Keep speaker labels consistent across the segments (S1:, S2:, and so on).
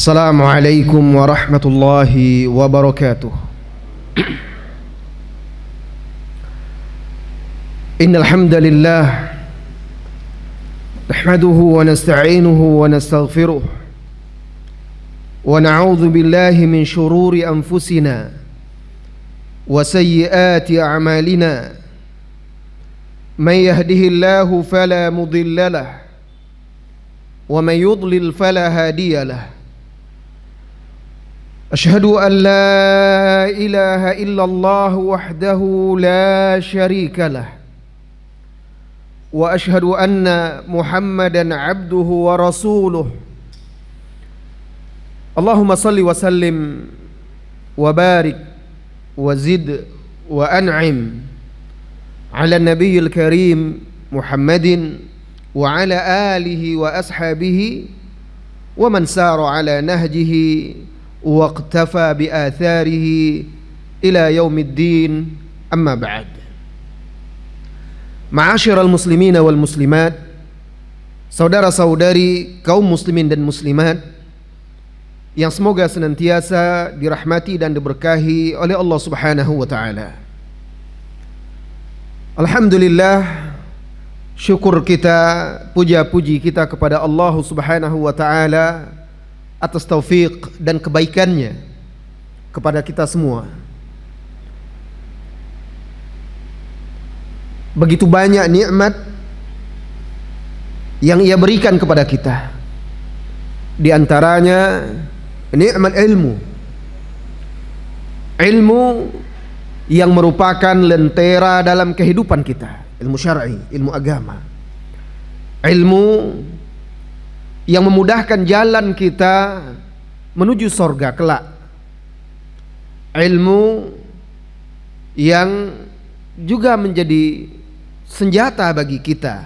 S1: Assalamualaikum warahmatullahi wabarakatuh. Innal hamdalillah nahmaduhu wa nasta'inuhu wa nastaghfiruh wa na'udzu billahi min shururi anfusina wa sayyiati a'malina. Man yahdihillahu fala mudilla lahu wa man yudlil fala hadiya lahu. Asyhadu an la ilaha illallah wahdahu la syarika lah wa asyhadu anna Muhammadan abduhu wa rasuluh. Allahumma salli wa sallim wa barik wa zid wa an'im ala nabiyil karim Muhammadin wa ala alihi wa ashabihi wa man sara ala nahjihi waqtafa bi atharihi ila yaumiddin, amma ba'd. Ma'asyiral muslimin wal muslimat, saudara-saudari kaum muslimin dan muslimat yang semoga senantiasa dirahmati dan diberkahi oleh Allah Subhanahu wa taala. Alhamdulillah, syukur kita, puja-puji kita kepada Allah Subhanahu wa taala atas taufik dan kebaikannya kepada kita semua. Begitu banyak nikmat yang Ia berikan kepada kita. Di antaranya nikmat ilmu. Ilmu yang merupakan lentera dalam kehidupan kita, ilmu syar'i, ilmu agama. Ilmu yang memudahkan jalan kita menuju sorga kelak. Ilmu yang juga menjadi senjata bagi kita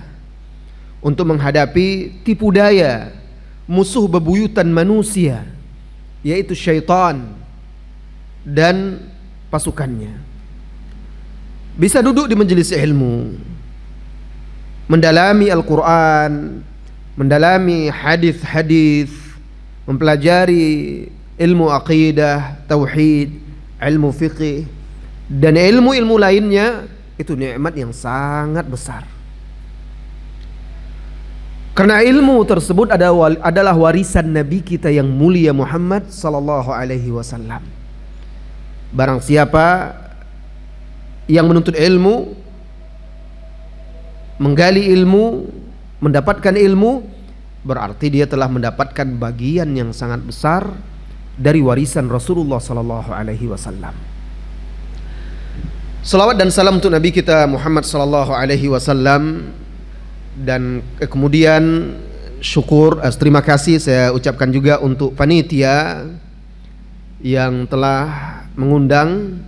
S1: untuk menghadapi tipu daya musuh bebuyutan manusia, yaitu syaitan dan pasukannya. Bisa duduk di majelis ilmu, mendalami Al-Quran, mendalami hadis-hadis, mempelajari ilmu aqidah, tauhid, ilmu fiqih, dan ilmu-ilmu lainnya. Itu nikmat yang sangat besar. Karena ilmu tersebut adalah warisan Nabi kita yang mulia Muhammad sallallahu alaihi wasallam. Barang siapa yang menuntut ilmu, menggali ilmu, mendapatkan ilmu, berarti dia telah mendapatkan bagian yang sangat besar dari warisan Rasulullah sallallahu alaihi wasallam. Salawat dan salam untuk Nabi kita Muhammad sallallahu alaihi wasallam, dan kemudian syukur, terima kasih saya ucapkan juga untuk panitia yang telah mengundang.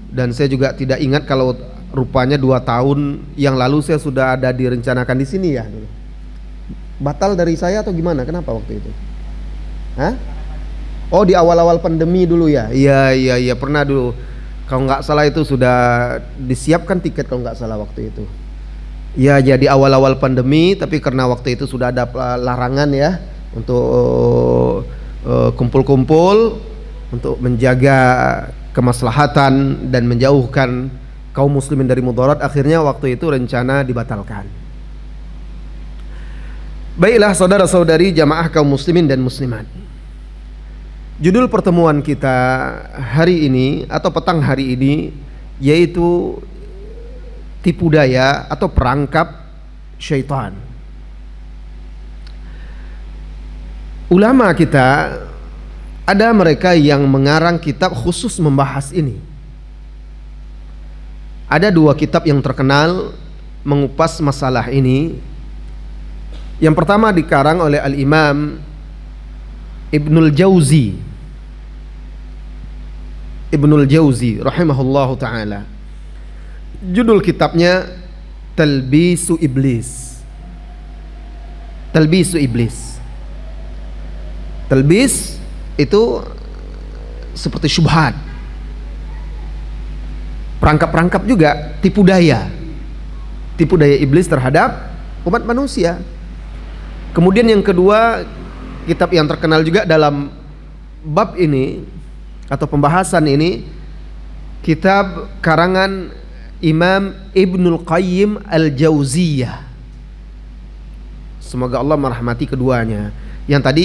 S1: Dan saya juga tidak ingat kalau rupanya 2 tahun yang lalu saya sudah ada direncanakan di sini ya dulu. Batal dari saya atau gimana? Kenapa waktu itu? Hah? Oh, di awal-awal pandemi dulu ya? Iya pernah dulu. Kalau nggak salah itu sudah disiapkan tiket kalau nggak salah waktu itu. Ya, jadi awal-awal pandemi, tapi karena waktu itu sudah ada larangan ya untuk kumpul-kumpul untuk menjaga kemaslahatan dan menjauhkan kaum muslimin dari mudarat. Akhirnya waktu itu rencana dibatalkan. Baiklah saudara-saudari jamaah kaum muslimin dan muslimat, judul pertemuan kita hari ini atau petang hari ini yaitu tipu daya atau perangkap syaitan. Ulama kita, ada mereka yang mengarang kitab khusus membahas ini. Ada 2 kitab yang terkenal mengupas masalah ini. Yang pertama dikarang oleh Al-Imam Ibnul Jauzi rahimahullahu ta'ala. Judul kitabnya Talbisu Iblis. Talbis itu seperti syubhat, perangkap-perangkap juga, tipu daya iblis terhadap umat manusia. Kemudian yang kedua, kitab yang terkenal juga dalam bab ini atau pembahasan ini kitab karangan Imam Ibnul Qayyim Al-Jauziyah. Semoga Allah merahmati keduanya. Yang tadi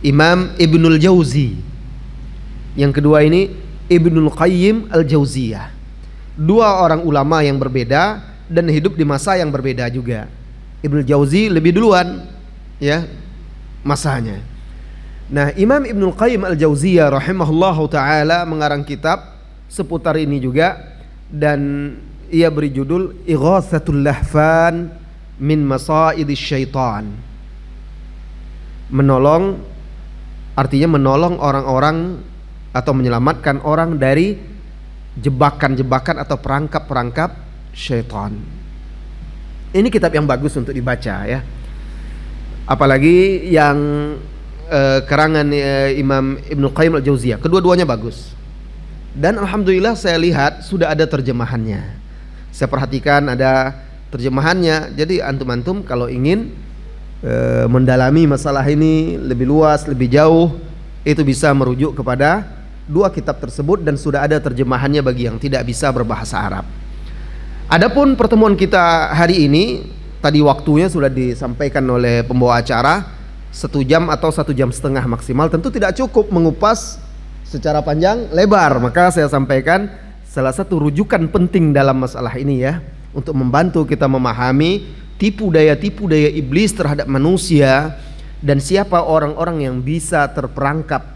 S1: Imam Ibnul Jauzi, yang kedua ini Ibnul Qayyim Al-Jauziyah. Dua orang ulama yang berbeda dan hidup di masa yang berbeda juga. Ibnul Jauzi lebih duluan ya masanya. Nah, Imam Ibnul Qayyim Al-Jauziyah rahimahullahu taala mengarang kitab seputar ini juga, dan ia beri judul Ighatsatul Lahfan min Masaidis Syaitan. Menolong, artinya menolong orang-orang atau menyelamatkan orang dari jebakan-jebakan atau perangkap-perangkap syaitan. Ini kitab yang bagus untuk dibaca ya. Apalagi yang karangan Imam Ibnu Qayyim Al-Jauziyah. Kedua-duanya bagus. Dan alhamdulillah saya lihat sudah ada terjemahannya. Saya perhatikan ada terjemahannya. Jadi antum-antum kalau ingin mendalami masalah ini lebih luas, lebih jauh, itu bisa merujuk kepada dua kitab tersebut dan sudah ada terjemahannya bagi yang tidak bisa berbahasa Arab. Adapun pertemuan kita hari ini, tadi waktunya sudah disampaikan oleh pembawa acara, 1 jam atau 1 jam setengah maksimal. Tentu tidak cukup mengupas secara panjang lebar, maka saya sampaikan salah satu rujukan penting dalam masalah ini ya, untuk membantu kita memahami tipu daya iblis terhadap manusia dan siapa orang-orang yang bisa terperangkap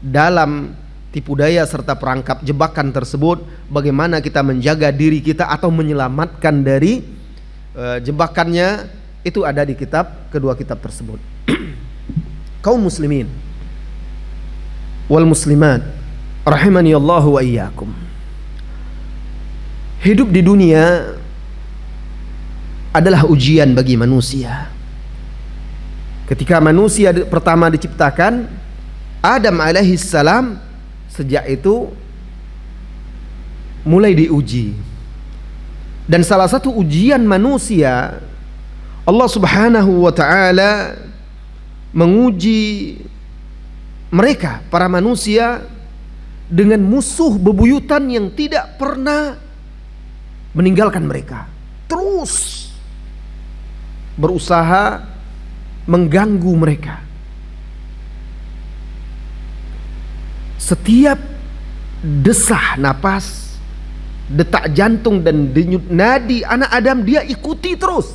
S1: dalam tipu daya serta perangkap jebakan tersebut, bagaimana kita menjaga diri kita atau menyelamatkan dari jebakannya, itu ada di kedua kitab tersebut. Kaum muslimin wal muslimat rahimani Allah wa iyyakum. Hidup di dunia adalah ujian bagi manusia. Ketika manusia pertama diciptakan, Adam alaihissalam, sejak itu mulai diuji. Dan salah satu ujian manusia, Allah subhanahu wa ta'ala menguji mereka, para manusia, dengan musuh bebuyutan yang tidak pernah meninggalkan mereka, terus berusaha mengganggu mereka. Setiap desah napas, detak jantung dan denyut nadi anak Adam dia ikuti terus.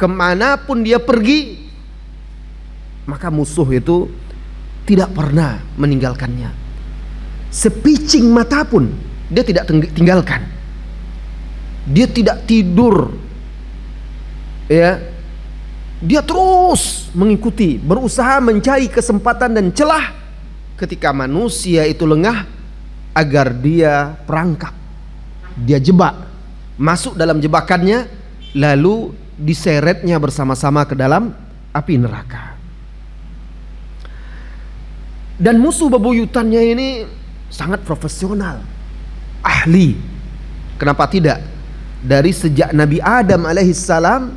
S1: Kemanapun dia pergi, maka musuh itu tidak pernah meninggalkannya. Sepicing mata pun dia tidak tinggalkan. Dia tidak tidur ya, dia terus mengikuti, berusaha mencari kesempatan dan celah ketika manusia itu lengah agar dia perangkap, dia jebak, masuk dalam jebakannya, lalu diseretnya bersama-sama ke dalam api neraka. Dan musuh bebuyutannya ini sangat profesional, ahli. Kenapa tidak? Dari sejak Nabi Adam alaihissalam,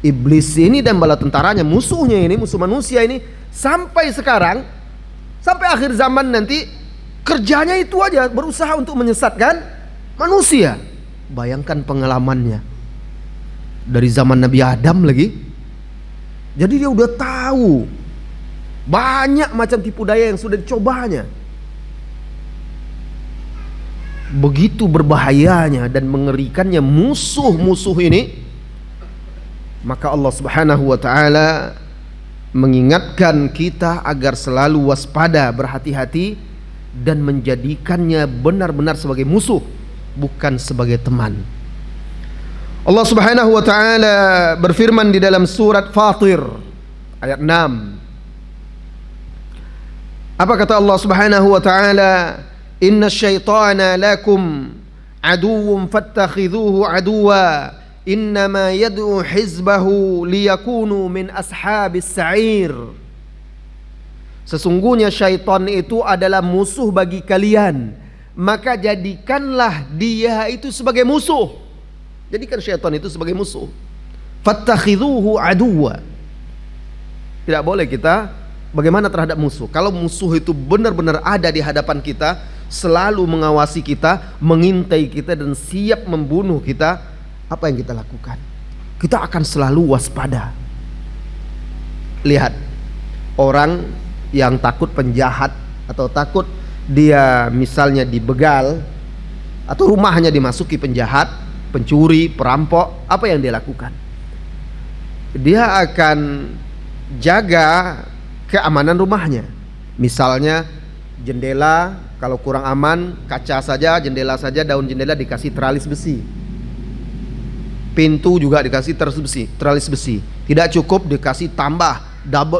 S1: iblis ini dan bala tentaranya, musuhnya ini, musuh manusia ini, sampai sekarang, sampai akhir zaman nanti, kerjanya itu aja, berusaha untuk menyesatkan manusia. Bayangkan pengalamannya dari zaman Nabi Adam lagi. Jadi dia udah tahu banyak macam tipu daya yang sudah dicobanya. Begitu berbahayanya dan mengerikannya musuh-musuh ini, maka Allah subhanahu wa ta'ala mengingatkan kita agar selalu waspada, berhati-hati, dan menjadikannya benar-benar sebagai musuh, bukan sebagai teman. Allah subhanahu wa ta'ala berfirman di dalam surat Fatir ayat 6. Apa kata Allah subhanahu wa ta'ala? Inna syaitana lakum aduwwun fattakhidhuhu aduwa innama yad'u hizbahu liyakunu min ashabis sa'ir. Sesungguhnya syaitan itu adalah musuh bagi kalian, maka jadikanlah dia itu sebagai musuh. Jadikan syaitan itu sebagai musuh. Fattakhidhuhu aduwa. Tidak boleh kita Bagaimana terhadap musuh? Kalau musuh itu benar-benar ada di hadapan kita, selalu mengawasi kita, mengintai kita dan siap membunuh kita, apa yang kita lakukan? Kita akan selalu waspada. Lihat, orang yang takut penjahat atau takut dia misalnya dibegal atau rumahnya dimasuki penjahat, pencuri, perampok, apa yang dia lakukan? Dia akan jaga keamanan rumahnya. Misalnya jendela kalau kurang aman, kaca saja, jendela saja, daun jendela dikasih teralis besi. Pintu juga dikasih teralis besi. Tidak cukup, dikasih tambah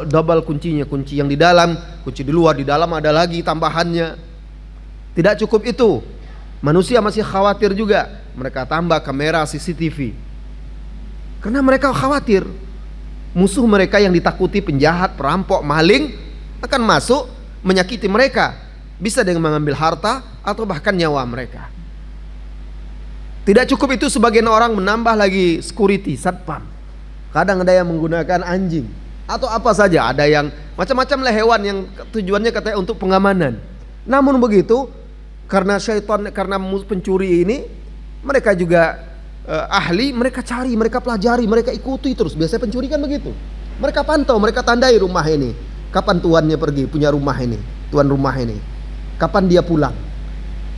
S1: double kuncinya, kunci yang di dalam, kunci di luar, di dalam ada lagi tambahannya. Tidak cukup itu. Manusia masih khawatir juga. Mereka tambah kamera CCTV. Karena mereka khawatir musuh mereka yang ditakuti, penjahat, perampok, maling akan masuk menyakiti mereka, bisa dengan mengambil harta atau bahkan nyawa mereka. Tidak cukup itu, sebagian orang menambah lagi security, satpam. Kadang ada yang menggunakan anjing atau apa saja, ada yang macam-macam lah hewan yang tujuannya katanya untuk pengamanan. Namun begitu, karena syaitan, karena pencuri ini, mereka juga ahli, mereka cari, mereka pelajari, mereka ikuti terus. Biasanya pencuri kan begitu. Mereka pantau, mereka tandai rumah ini. Kapan tuannya pergi, punya rumah ini, tuan rumah ini. Kapan dia pulang?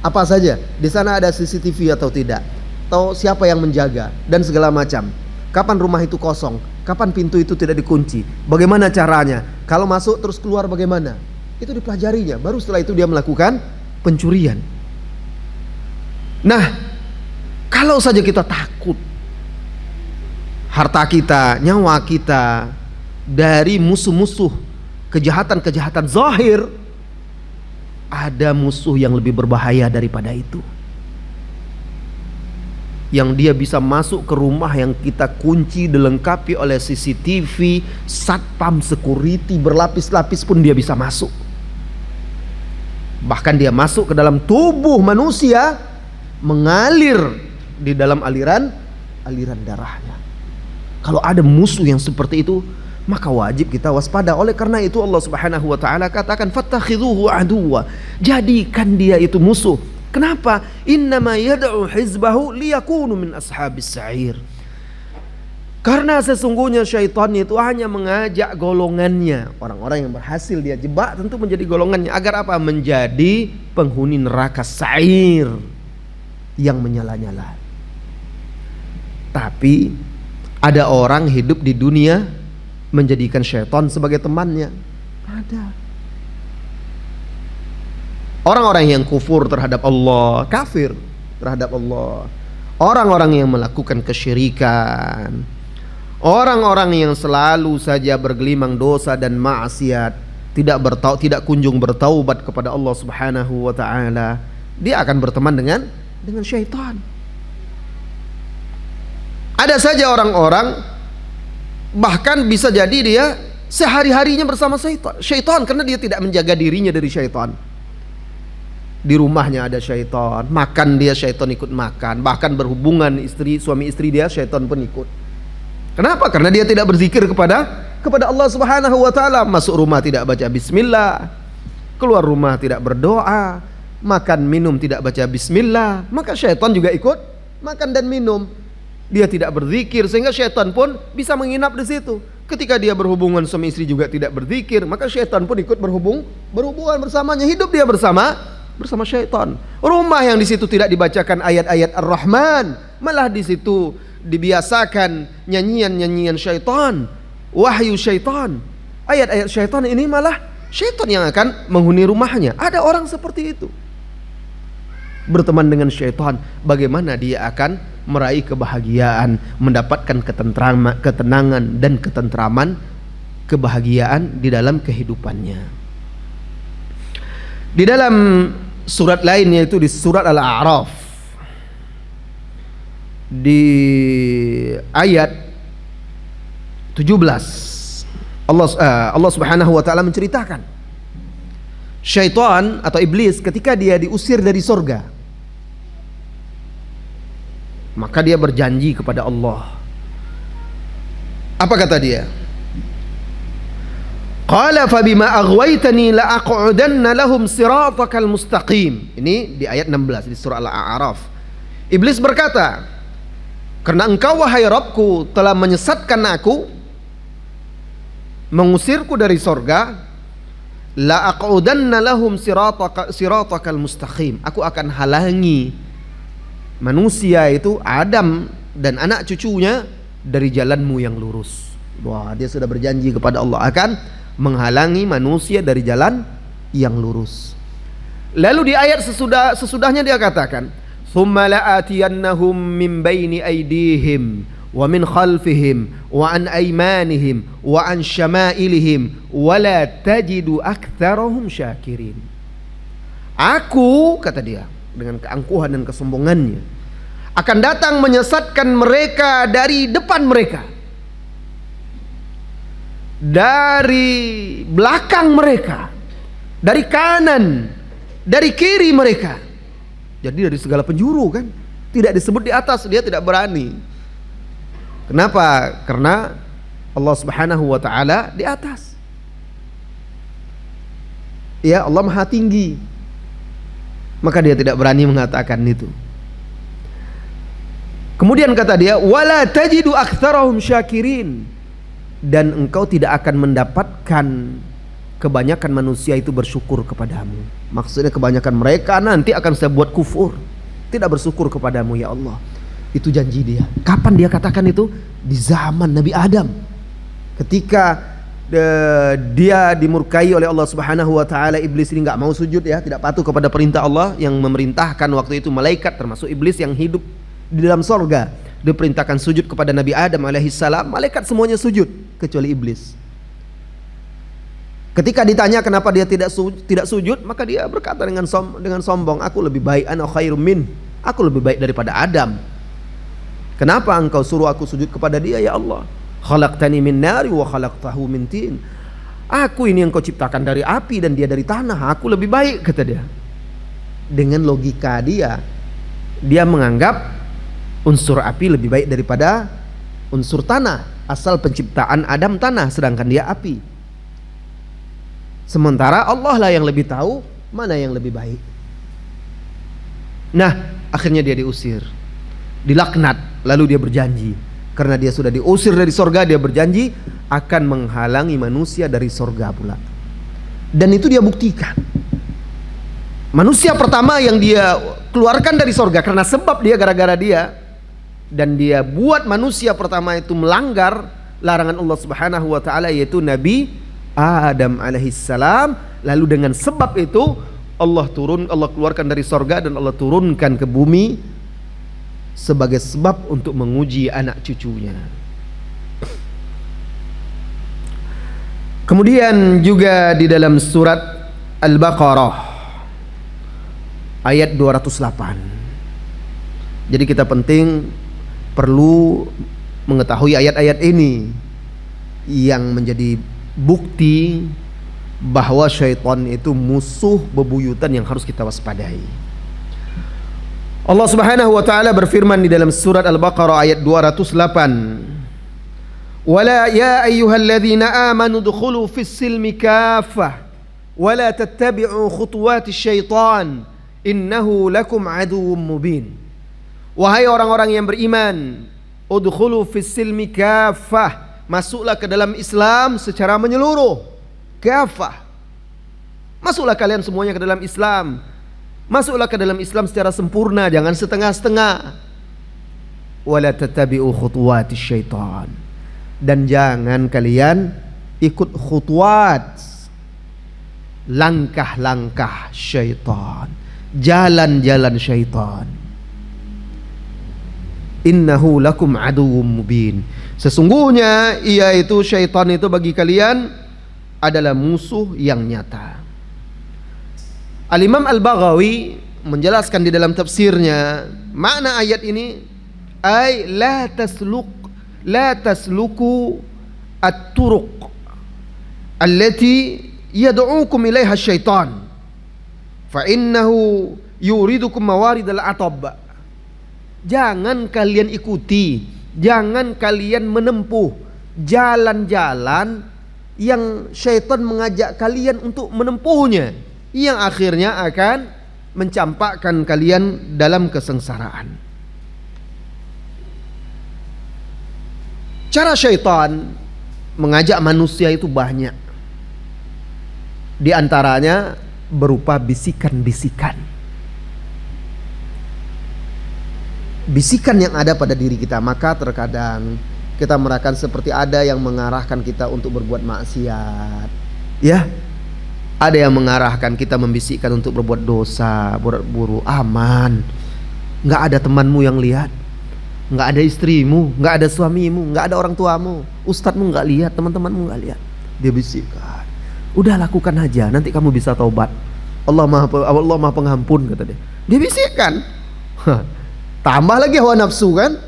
S1: Apa saja? Di sana ada CCTV atau tidak? Atau siapa yang menjaga dan segala macam. Kapan rumah itu kosong? Kapan pintu itu tidak dikunci? Bagaimana caranya? Kalau masuk terus keluar bagaimana? Itu dipelajarinya. Baru setelah itu dia melakukan pencurian. Nah, kalau saja kita takut harta kita, nyawa kita dari musuh-musuh kejahatan-kejahatan zahir, ada musuh yang lebih berbahaya daripada itu, yang dia bisa masuk ke rumah yang kita kunci, dilengkapi oleh CCTV, satpam, security berlapis-lapis pun dia bisa masuk. Bahkan dia masuk ke dalam tubuh manusia, mengalir di dalam aliran darahnya. Kalau ada musuh yang seperti itu, maka wajib kita waspada. Oleh karena itu Allah Subhanahu wa taala katakan fattakhidhuhu aduwwa, jadikan dia itu musuh. Kenapa? Innama yad'u hizbahu liyakunu min ashabis sa'ir. Karena sesungguhnya syaitan itu hanya mengajak golongannya, orang-orang yang berhasil dia jebak tentu menjadi golongannya, agar apa? Menjadi penghuni neraka sa'ir yang menyala-nyala. Tapi ada orang hidup di dunia menjadikan syaitan sebagai temannya. Ada orang-orang yang kufur terhadap Allah, kafir terhadap Allah, orang-orang yang melakukan kesyirikan, orang-orang yang selalu saja bergelimang dosa dan maksiat, tidak kunjung bertaubat kepada Allah Subhanahu wa taala. Dia akan berteman dengan syaitan. Ada saja orang-orang bahkan bisa jadi dia sehari-harinya bersama syaitan karena dia tidak menjaga dirinya dari syaitan. Di rumahnya ada syaitan, makan dia syaitan ikut makan, bahkan berhubungan suami istri dia syaitan pun ikut. Kenapa? Karena dia tidak berzikir kepada Allah Subhanahu wa taala. Masuk rumah tidak baca bismillah, keluar rumah tidak berdoa, makan minum tidak baca bismillah, maka syaitan juga ikut makan dan minum. Dia tidak berzikir sehingga syaitan pun bisa menginap di situ. Ketika dia berhubungan suami istri juga tidak berzikir, maka syaitan pun ikut berhubungan bersamanya, hidup dia bersama syaitan. Rumah yang di situ tidak dibacakan ayat-ayat Ar-Rahman, malah di situ dibiasakan nyanyian-nyanyian syaitan, wahyu syaitan, ayat-ayat syaitan, ini malah syaitan yang akan menghuni rumahnya. Ada orang seperti itu, berteman dengan syaitan. Bagaimana dia akan meraih kebahagiaan, mendapatkan ketenangan dan ketentraman, kebahagiaan di dalam kehidupannya. Di dalam surat lain, yaitu di surat Al-A'raf, di ayat 17, Allah Subhanahu wa taala menceritakan syaitan atau iblis ketika dia diusir dari surga, maka dia berjanji kepada Allah. Apa kata dia? Qala fabima aghwaytani la aq'udanna lahum siratakal mustaqim. Ini di ayat 16 di surah Al-A'raf. Iblis berkata, karena engkau wahai Rabbku telah menyesatkan aku, mengusirku dari sorga, la aq'udanna lahum siratakal mustaqim. Aku akan halangi manusia itu, Adam dan anak cucunya, dari jalanmu yang lurus. Wah, dia sudah berjanji kepada Allah akan menghalangi manusia dari jalan yang lurus. Lalu di ayat sesudahnya dia katakan, "Tsumma la'atiyannahum min baini aydihim wa min khalfihim wa an aymanihim wa an syama'ilihim wa la tajidu aktsarahum syakirin." Aku, kata dia dengan keangkuhan dan kesombongannya, akan datang menyesatkan mereka dari depan mereka, dari belakang mereka, dari kanan, dari kiri mereka. Jadi dari segala penjuru kan. Tidak disebut di atas, dia tidak berani. Kenapa? Karena Allah Subhanahu wa taala di atas. Ya, Allah Maha tinggi. Maka dia tidak berani mengatakan itu. Kemudian kata dia, wala tajidu aktsarahum syakirin. Dan engkau tidak akan mendapatkan kebanyakan manusia itu bersyukur kepadamu. Maksudnya kebanyakan mereka nanti akan saya buat kufur, tidak bersyukur kepadamu ya Allah. Itu janji dia. Kapan dia katakan itu? Di zaman Nabi Adam, ketika dia dimurkai oleh Allah Subhanahu wa taala. Iblis ini nggak mau sujud, ya, tidak patuh kepada perintah Allah yang memerintahkan waktu itu malaikat, termasuk iblis yang hidup di dalam sorga, diperintahkan sujud kepada Nabi Adam alaihissalam. Malaikat semuanya sujud kecuali iblis. Ketika ditanya kenapa dia tidak sujud, maka dia berkata dengan sombong, aku lebih baik, ana khairum min, aku lebih baik daripada Adam. Kenapa engkau suruh aku sujud kepada dia ya Allah? Khalaqtani min nari wa khalaqtahu min tin. Aku ini yang kau ciptakan dari api dan dia dari tanah, aku lebih baik, kata dia. Dengan logika dia menganggap unsur api lebih baik daripada unsur tanah. Asal penciptaan Adam tanah, sedangkan dia api. Sementara Allah lah yang lebih tahu mana yang lebih baik. Nah, akhirnya dia diusir, dilaknat. Lalu dia berjanji, karena dia sudah diusir dari sorga, dia berjanji akan menghalangi manusia dari sorga pula. Dan itu dia buktikan. Manusia pertama yang dia keluarkan dari sorga karena sebab dia, gara-gara dia, dan dia buat manusia pertama itu melanggar larangan Allah Subhanahu wa taala, yaitu Nabi Adam alaihissalam. Lalu dengan sebab itu Allah keluarkan dari sorga dan Allah turunkan ke bumi sebagai sebab untuk menguji anak cucunya. Kemudian juga di dalam surat Al-Baqarah ayat 208. Jadi kita perlu mengetahui ayat-ayat ini yang menjadi bukti bahwa syaitan itu musuh bebuyutan yang harus kita waspadai. Allah Subhanahu wa taala berfirman di dalam surat Al-Baqarah ayat 208, "Wala ya ayyuhalladzina amanu dukhulu fis silmi kaffah wa la tattabi'u khutuwatis syaitan innahu lakum aduwwum mubin." Wahai orang-orang yang beriman, udkhulu fis silmi kaffah, masuklah ke dalam Islam secara menyeluruh. Kaffah, masuklah kalian semuanya ke dalam Islam. Masuklah ke dalam Islam secara sempurna, jangan setengah-setengah. Wala tattabi'u khutuwatis syaitan, dan jangan kalian ikut khutuwat, langkah-langkah syaitan, jalan-jalan syaitan. Innahu lakum aduwwum mubin, sesungguhnya ia itu syaitan itu bagi kalian adalah musuh yang nyata. Al-Imam Al-Baghawi menjelaskan di dalam tafsirnya makna ayat ini, ay la tasluku at-turuq allati yad'ukum ilaiha syaitan fa innahu yuridukum mawaridal atab. Jangan kalian ikuti, jangan kalian menempuh jalan-jalan yang syaitan mengajak kalian untuk menempuhnya, yang akhirnya akan mencampakkan kalian dalam kesengsaraan. Cara syaitan mengajak manusia itu banyak. Di antaranya berupa bisikan-bisikan. Bisikan yang ada pada diri kita. Maka terkadang kita merasakan seperti ada yang mengarahkan kita untuk berbuat maksiat. Ya, ada yang mengarahkan kita, membisikkan untuk berbuat dosa, buru-buru, aman. Nggak ada temanmu yang lihat, nggak ada istrimu, nggak ada suamimu, nggak ada orang tuamu, ustadzmu nggak lihat, teman-temanmu nggak lihat. Dia bisikkan, udah lakukan aja, nanti kamu bisa taubat. Allah maha pengampun, kata dia. Dia bisikkan. Tambah lagi hawa nafsu kan,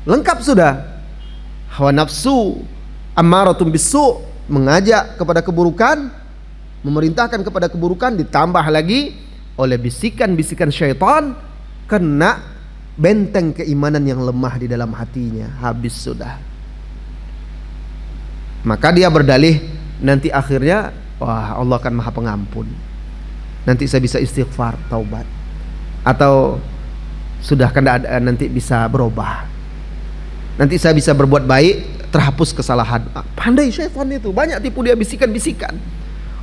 S1: lengkap sudah. Hawa nafsu ammaratun bisu, mengajak kepada keburukan, memerintahkan kepada keburukan, ditambah lagi oleh bisikan-bisikan syaitan, kena benteng keimanan yang lemah di dalam hatinya, habis sudah. Maka dia berdalih, nanti akhirnya, wah, Allah kan maha pengampun, nanti saya bisa istighfar, taubat, atau sudah kan nanti bisa berubah, nanti saya bisa berbuat baik, terhapus kesalahan. Pandai syaitan itu, banyak tipu dia bisikan-bisikan.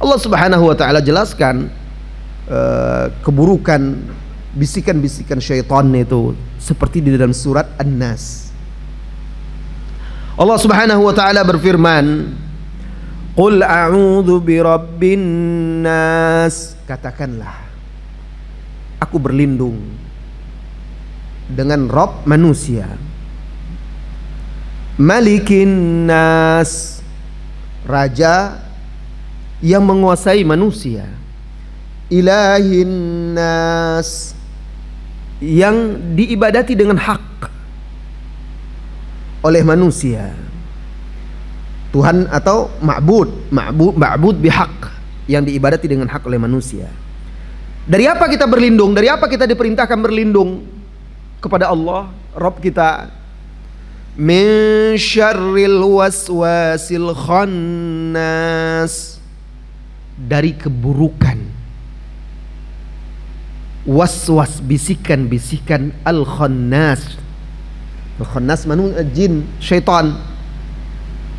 S1: Allah Subhanahu wa taala jelaskan keburukan bisikan-bisikan syaitan itu seperti di dalam surat An-Nas. Allah Subhanahu wa taala berfirman, "Qul a'udzu birabbin nas." Katakanlah, aku berlindung dengan Rabb manusia. Malikin nas, raja yang menguasai manusia. Ilahin nas, yang diibadati dengan hak oleh manusia. Tuhan atau ma'bud bihaq, yang diibadati dengan hak oleh manusia. Dari apa kita berlindung? Dari apa kita diperintahkan berlindung? Kepada Allah, Rabb kita. Min syarril waswasil khannas, dari keburukan waswas, bisikan-bisikan al-khannas. Al-khannas jin, syaitan.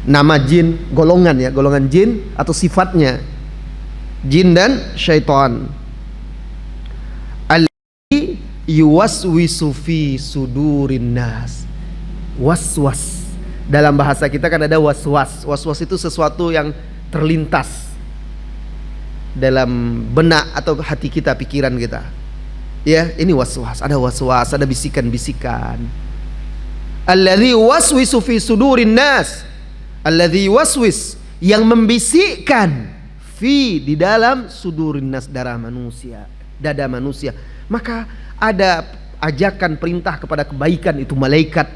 S1: Nama jin, golongan ya, golongan jin atau sifatnya jin dan syaitan. Alladzi yuwaswisu fi sudurin nas. Waswas, dalam bahasa kita kan ada waswas. Waswas itu sesuatu yang terlintas dalam benak atau hati kita, pikiran kita. Ya, ini waswas, ada bisikan-bisikan. Alladzi waswisu fi sudurin nas. Alladzi waswis, yang membisikkan, fi, di dalam sudurin nas, dada manusia. Maka ada ajakan perintah kepada kebaikan, itu malaikat.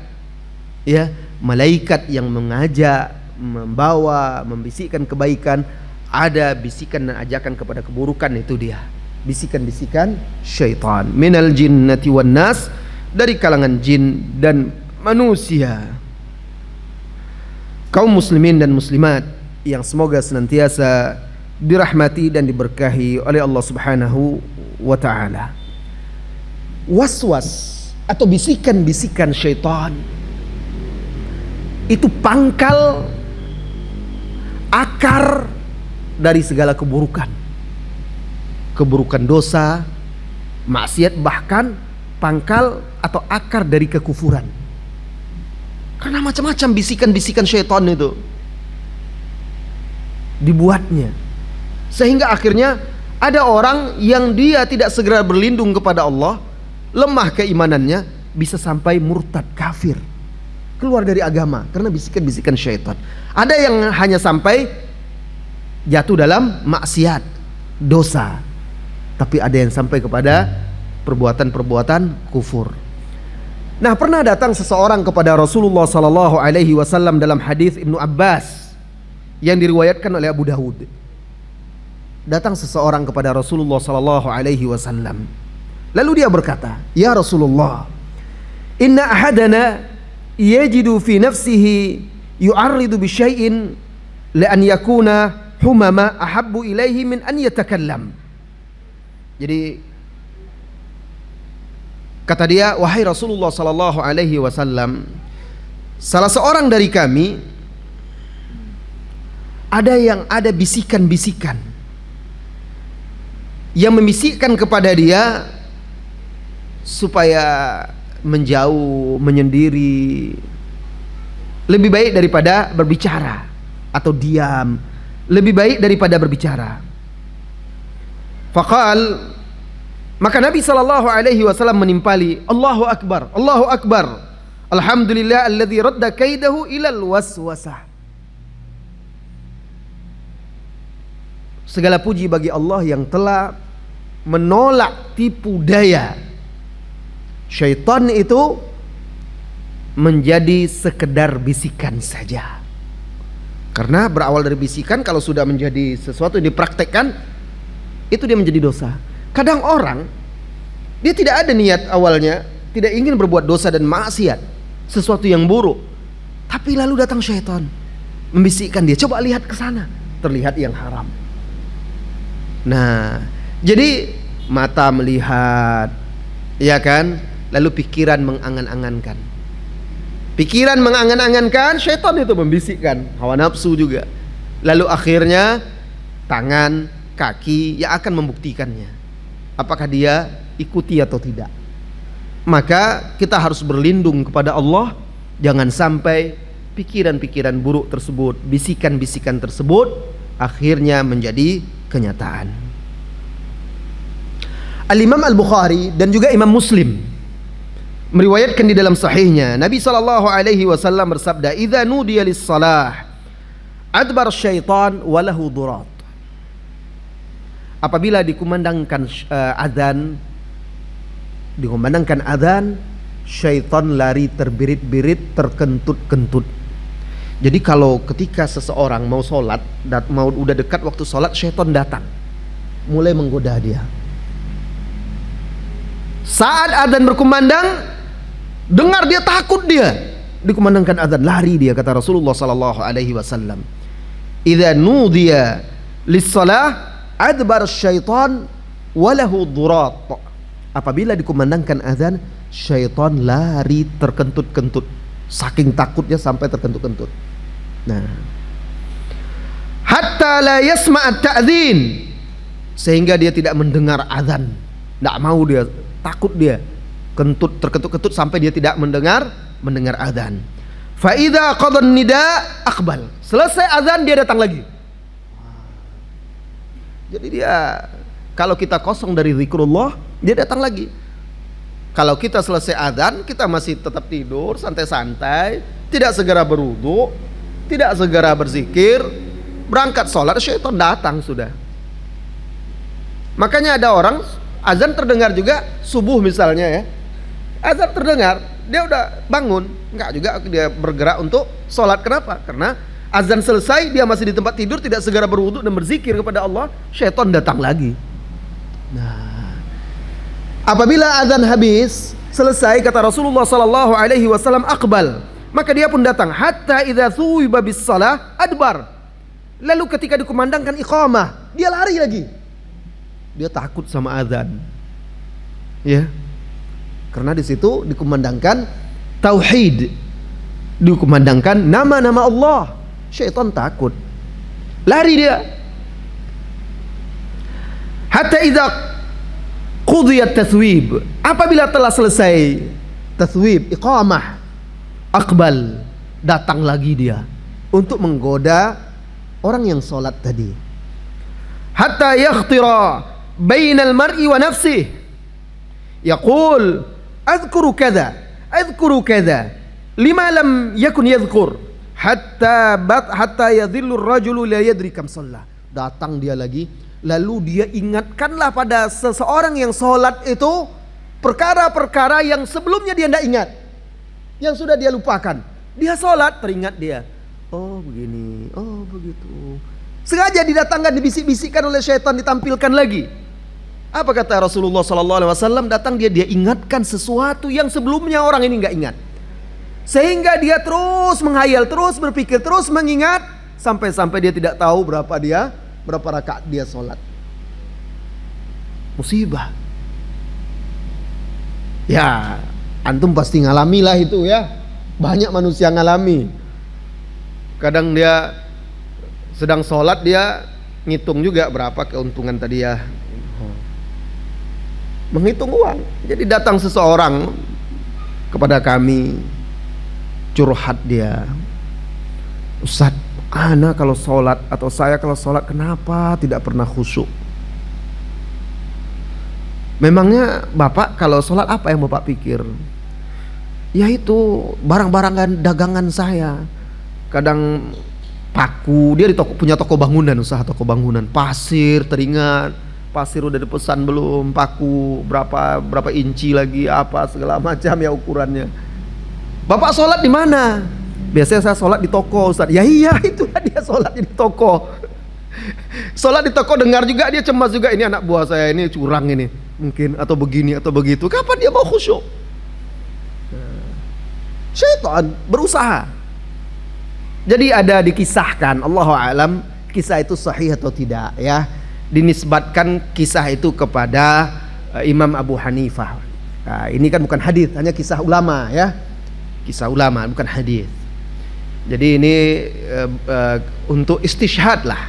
S1: Ya, malaikat yang mengajak, membawa, membisikkan kebaikan. Ada bisikan dan ajakan kepada keburukan, itu dia bisikan-bisikan syaitan. Minal jinnati wan nas, dari kalangan jin dan manusia. Kaum muslimin dan muslimat yang semoga senantiasa dirahmati dan diberkahi oleh Allah Subhanahu wa taala. Waswas atau bisikan-bisikan syaitan itu pangkal, akar dari segala keburukan. Keburukan dosa, maksiat, bahkan pangkal atau akar dari kekufuran. Karena macam-macam bisikan-bisikan syaitan itu dibuatnya, sehingga akhirnya ada orang yang dia tidak segera berlindung kepada Allah, lemah keimanannya, bisa sampai murtad, kafir, keluar dari agama karena bisikan-bisikan syaitan. Ada yang hanya sampai jatuh dalam maksiat, dosa, tapi ada yang sampai kepada perbuatan-perbuatan kufur. Nah, pernah datang seseorang kepada Rasulullah sallallahu alaihi wasallam dalam hadis Ibnu Abbas yang diriwayatkan oleh Abu Dawud. Datang seseorang kepada Rasulullah sallallahu alaihi wasallam. Lalu dia berkata, "Ya Rasulullah, inna ahadana yajidu fi nafsihi yu'arridu bi syai'in la an yakuna humama ahabbu ilaihi min an yatakallam. Jadi kata dia, wahai Rasulullah sallallahu alaihi wasallam, salah seorang dari kami ada bisikan-bisikan yang membisikkan kepada dia supaya menjauh, menyendiri, lebih baik daripada berbicara, atau diam, lebih baik daripada berbicara. Faqal, maka Nabi sallallahu alaihi wasallam menimpali, Allahu akbar, Allahu akbar, alhamdulillah alladzi radda kaidahu ilal waswasah. Segala puji bagi Allah yang telah menolak tipu daya syaitan itu menjadi sekedar bisikan saja. Karena berawal dari bisikan, kalau sudah menjadi sesuatu yang dipraktekkan, itu dia menjadi dosa. Kadang orang, dia tidak ada niat awalnya, tidak ingin berbuat dosa dan maksiat, sesuatu yang buruk, tapi lalu datang syaitan membisikkan dia, coba lihat ke sana, terlihat yang haram. Nah, jadi mata melihat, ya kan, lalu pikiran mengangan-angankan. Pikiran mengangan-angankan, syaitan itu membisikkan, hawa nafsu juga. Lalu akhirnya tangan, kaki yang akan membuktikannya, apakah dia ikuti atau tidak. Maka kita harus berlindung kepada Allah, jangan sampai pikiran-pikiran buruk tersebut, bisikan-bisikan tersebut akhirnya menjadi kenyataan. Al-Imam Al-Bukhari dan juga Imam Muslim meriwayatkan di dalam sahihnya, Nabi sallallahu alaihi wasallam bersabda, "Idza nudiya lis-shalah adbar syaitan wa lahu durat." Apabila dikumandangkan azan, syaitan lari terbirit-birit, terkentut-kentut. Jadi kalau ketika seseorang mau sholat, mau udah dekat waktu sholat, syaitan datang, mulai menggoda dia. Saat azan berkumandang, dengar dia, takut dia, dikumandangkan azan, lari dia, kata Rasulullah sallallahu alaihi wasallam. Idza nudiya lis-shalah adbar syaitan walahu durat. Apabila dikumandangkan azan, syaitan lari terkentut-kentut, saking takutnya sampai terkentut-kentut. Nah, hatta la yasma' at-ta'dzin, sehingga dia tidak mendengar azan, tidak mau dia, takut dia, kentut, terkentut-kentut sampai dia tidak mendengar azan. Fa idza qada an-nida aqbal, selesai azan dia datang lagi. Jadi dia, kalau kita kosong dari zikrullah, dia datang lagi. Kalau kita selesai azan, kita masih tetap tidur santai-santai, tidak segera berwudu, tidak segera berzikir, berangkat sholat, syaitan datang sudah. Makanya ada orang azan terdengar juga, subuh misalnya ya, azan terdengar, dia udah bangun, enggak juga dia bergerak untuk sholat. Kenapa? Karena azan selesai, dia masih di tempat tidur, tidak segera berwudu dan berzikir kepada Allah, syaitan datang lagi. Nah, apabila azan habis, selesai, kata Rasulullah sallallahu alaihi wasallam, aqbal, maka dia pun datang, hatta idza thuwiba bis-shalah adbar. Lalu ketika dikumandangkan iqamah, dia lari lagi. Dia takut sama azan. Ya. Karena di situ dikumandangkan tauhid, dikumandangkan nama-nama Allah. Syaitan takut, lari dia. Hatta idza qudiyat tathwib, apabila telah selesai tathwib, iqamah, aqbal, datang lagi dia untuk menggoda orang yang sholat tadi. Hatta yakhtira bainal mar'i wa nafsih, yaqul adhkuru kadza lima lam yakun yadhkur hatta yadhillu ar-rajulu la yadri kam shalla. Datang dia lagi, lalu dia ingatkanlah pada seseorang yang sholat itu perkara-perkara yang sebelumnya dia tidak ingat, yang sudah dia lupakan. Dia sholat, teringat dia, oh begini, oh begitu. Sengaja didatangkan, dibisik-bisikkan oleh syaitan, ditampilkan lagi. Apa kata Rasulullah SAW? Datang dia ingatkan sesuatu yang sebelumnya orang ini nggak ingat, sehingga dia terus menghayal, terus berpikir, terus mengingat, sampai-sampai dia tidak tahu berapa rakaat dia sholat. Musibah. Ya, antum pasti ngalami lah itu ya. Banyak manusia ngalami. Kadang dia sedang sholat, dia ngitung juga berapa keuntungan tadi ya. Menghitung uang. Jadi datang seseorang kepada kami, curhat dia, Ustaz, ana kalau sholat atau saya kalau sholat kenapa tidak pernah khusyuk? Memangnya Bapak kalau sholat apa yang Bapak pikir? Ya itu barang-barang dagangan saya. Kadang paku, dia punya toko bangunan, usaha toko bangunan, pasir teringat. Pasir udah dipesan belum, paku berapa inci lagi, apa segala macam ya ukurannya. Bapak sholat di mana? Biasanya saya sholat di toko, Ustaz. Ya iya, itulah dia sholat di toko. Sholat di toko, dengar juga dia cemas juga, ini anak buah saya ini curang ini mungkin, atau begini atau begitu. Kapan dia mau khusyuk? Syaitan berusaha. Jadi ada dikisahkan, Allahu a'lam, kisah itu sahih atau tidak ya. Dinisbatkan kisah itu kepada Imam Abu Hanifah. Nah, ini kan bukan hadis, hanya kisah ulama ya. Kisah ulama, bukan hadis. Jadi ini untuk istishhad lah,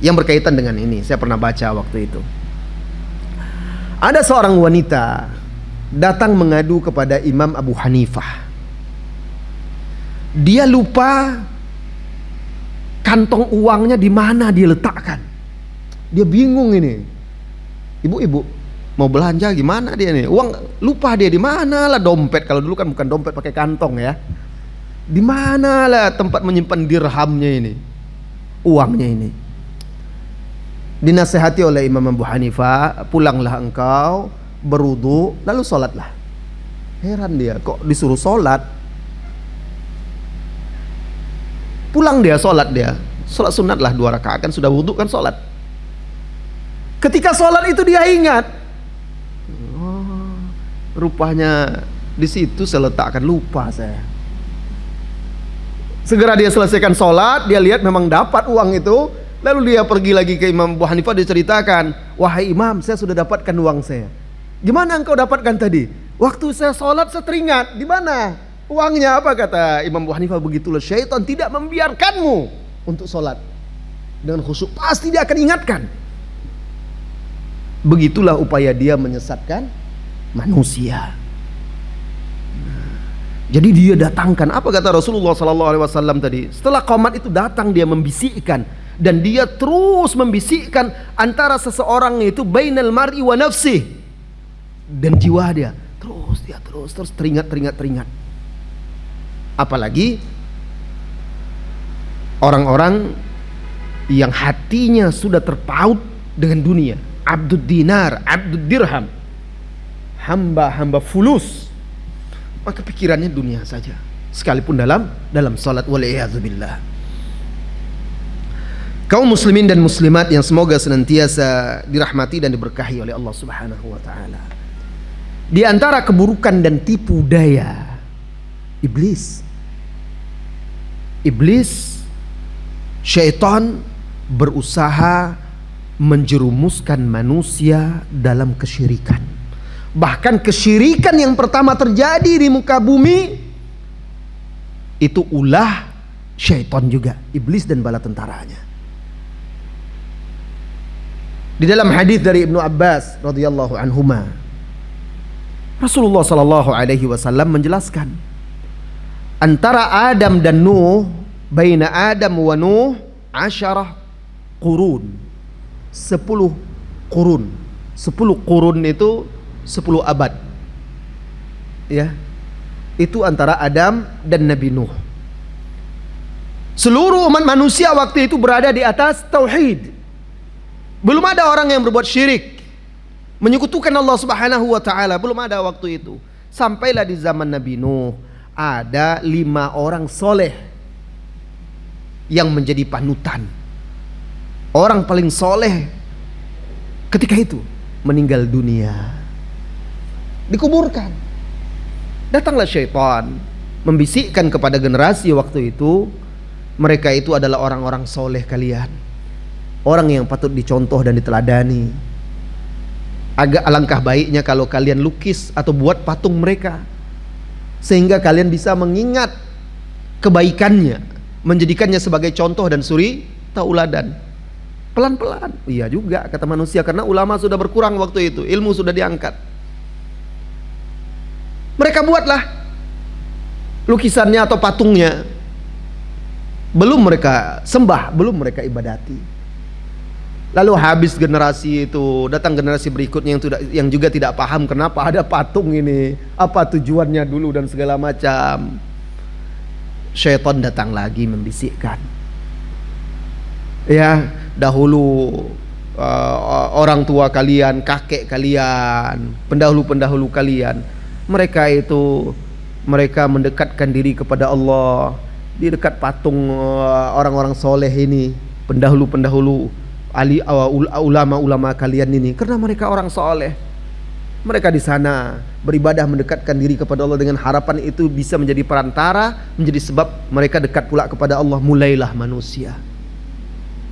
S1: yang berkaitan dengan ini. Saya pernah baca waktu itu. Ada seorang wanita datang mengadu kepada Imam Abu Hanifah. Dia lupa kantong uangnya di mana dia letakkan. Dia bingung ini. Ibu-ibu mau belanja gimana dia nih? Uang lupa dia di mana lah dompet. Kalau dulu kan bukan dompet, pakai kantong ya. Di mana lah tempat menyimpan dirhamnya ini? Uangnya ini. Dinasehati oleh Imam Abu Hanifah, pulanglah engkau, berwudu, lalu sholatlah. Heran dia, kok disuruh sholat? Pulang dia, sholat dia. Sholat sunat lah 2 rakaat, kan sudah wudu kan sholat. Ketika sholat itu dia ingat, oh, rupanya di situ saya letakkan, lupa saya. Segera dia selesaikan sholat, dia lihat memang dapat uang itu. Lalu dia pergi lagi ke Imam Abu Hanifah, diceritakan, wahai Imam, saya sudah dapatkan uang saya. Gimana engkau dapatkan tadi? Waktu saya sholat saya teringat, di mana uangnya? Apa kata Imam Abu Hanifah? Begitulah syaitan tidak membiarkanmu untuk sholat dengan khusyuk, pasti dia akan ingatkan. Begitulah upaya dia menyesatkan manusia. Jadi dia datangkan, apa kata Rasulullah SAW tadi? Setelah qomat itu datang, dia membisikkan, dan dia terus membisikkan antara seseorang itu bainal mar'i wa nafsih, dan jiwa dia terus teringat. Apalagi orang-orang yang hatinya sudah terpaut dengan dunia, abdud dinar, abdud dirham, hamba fulus, maka pikirannya dunia saja, sekalipun dalam salat, waliyadzubillah. Kaum muslimin dan muslimat yang semoga senantiasa dirahmati dan diberkahi oleh Allah Subhanahu wa taala. Di antara keburukan dan tipu daya iblis, syaitan berusaha menjerumuskan manusia dalam kesyirikan. Bahkan kesyirikan yang pertama terjadi di muka bumi itu ulah syaitan juga, iblis dan bala tentaranya. Di dalam hadis dari Ibnu Abbas radhiyallahu anhuma, Rasulullah sallallahu alaihi wasallam menjelaskan, antara Adam dan Nuh, baina Adam wa Nuh 10 qurun, 10 qurun. 10 qurun itu 10 abad. Ya. Itu antara Adam dan Nabi Nuh. Seluruh umat manusia waktu itu berada di atas tauhid. Belum ada orang yang berbuat syirik, menyekutukan Allah Subhanahu wa taala, belum ada waktu itu. Sampailah di zaman Nabi Nuh, ada 5 orang soleh yang menjadi panutan. Orang paling soleh ketika itu meninggal dunia, dikuburkan. Datanglah syaitan membisikkan kepada generasi waktu itu, mereka itu adalah orang-orang soleh kalian, orang yang patut dicontoh dan diteladani. Alangkah baiknya kalau kalian lukis atau buat patung mereka, sehingga kalian bisa mengingat kebaikannya, menjadikannya sebagai contoh dan suri tauladan. Pelan-pelan, iya juga kata manusia, karena ulama sudah berkurang waktu itu, ilmu sudah diangkat. Mereka buatlah lukisannya atau patungnya, belum mereka sembah, belum mereka ibadati. Lalu habis generasi itu, datang generasi berikutnya yang juga tidak paham kenapa ada patung ini, apa tujuannya dulu dan segala macam. Syaitan datang lagi membisikkan, ya dahulu orang tua kalian, kakek kalian, pendahulu-pendahulu kalian, mereka mendekatkan diri kepada Allah di dekat patung orang-orang soleh ini, pendahulu-pendahulu, ulama-ulama kalian ini, karena mereka orang soleh. Mereka di sana beribadah, mendekatkan diri kepada Allah dengan harapan itu bisa menjadi perantara, menjadi sebab mereka dekat pula kepada Allah. Mulailah manusia,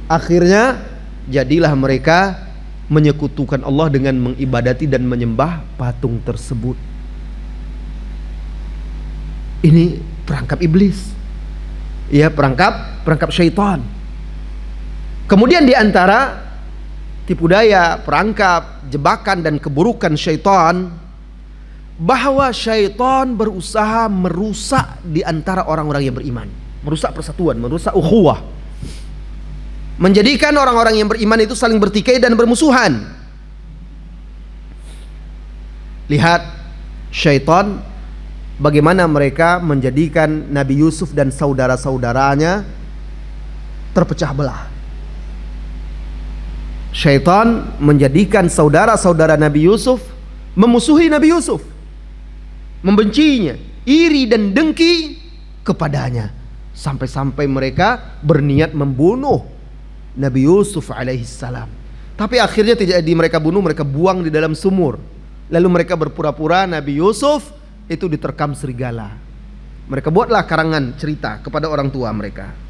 S1: akhirnya jadilah mereka menyekutukan Allah dengan mengibadati dan menyembah patung tersebut. Ini perangkap iblis, ya, perangkap syaitan. Kemudian di antara tipu daya, perangkap, jebakan dan keburukan syaitan, bahwa syaitan berusaha merusak di antara orang-orang yang beriman, merusak persatuan, merusak ukhuwah, menjadikan orang-orang yang beriman itu saling bertikai dan bermusuhan. Lihat syaitan bagaimana mereka menjadikan Nabi Yusuf dan saudara-saudaranya terpecah belah. Syaitan menjadikan saudara-saudara Nabi Yusuf memusuhi Nabi Yusuf, membencinya, iri dan dengki kepadanya, sampai-sampai mereka berniat membunuh Nabi Yusuf alaihissalam. Tapi akhirnya tidak mereka bunuh, mereka buang di dalam sumur. Lalu mereka berpura-pura Nabi Yusuf itu diterkam serigala. Mereka buatlah karangan cerita kepada orang tua mereka.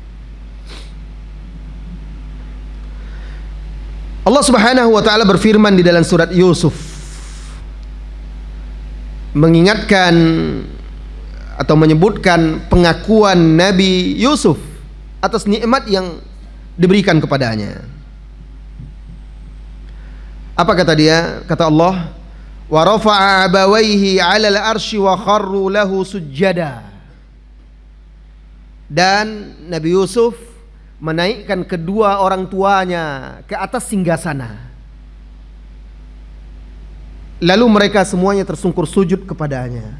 S1: Allah Subhanahu wa taala berfirman di dalam surat Yusuf, mengingatkan atau menyebutkan pengakuan Nabi Yusuf atas nikmat yang diberikan kepadanya. Apa kata dia? Kata Allah, wa rafa'a abawaihi 'alal arsy wa kharru lahu sujjada. Dan Nabi Yusuf menaikkan kedua orang tuanya ke atas singgasana. Lalu mereka semuanya tersungkur sujud kepadanya.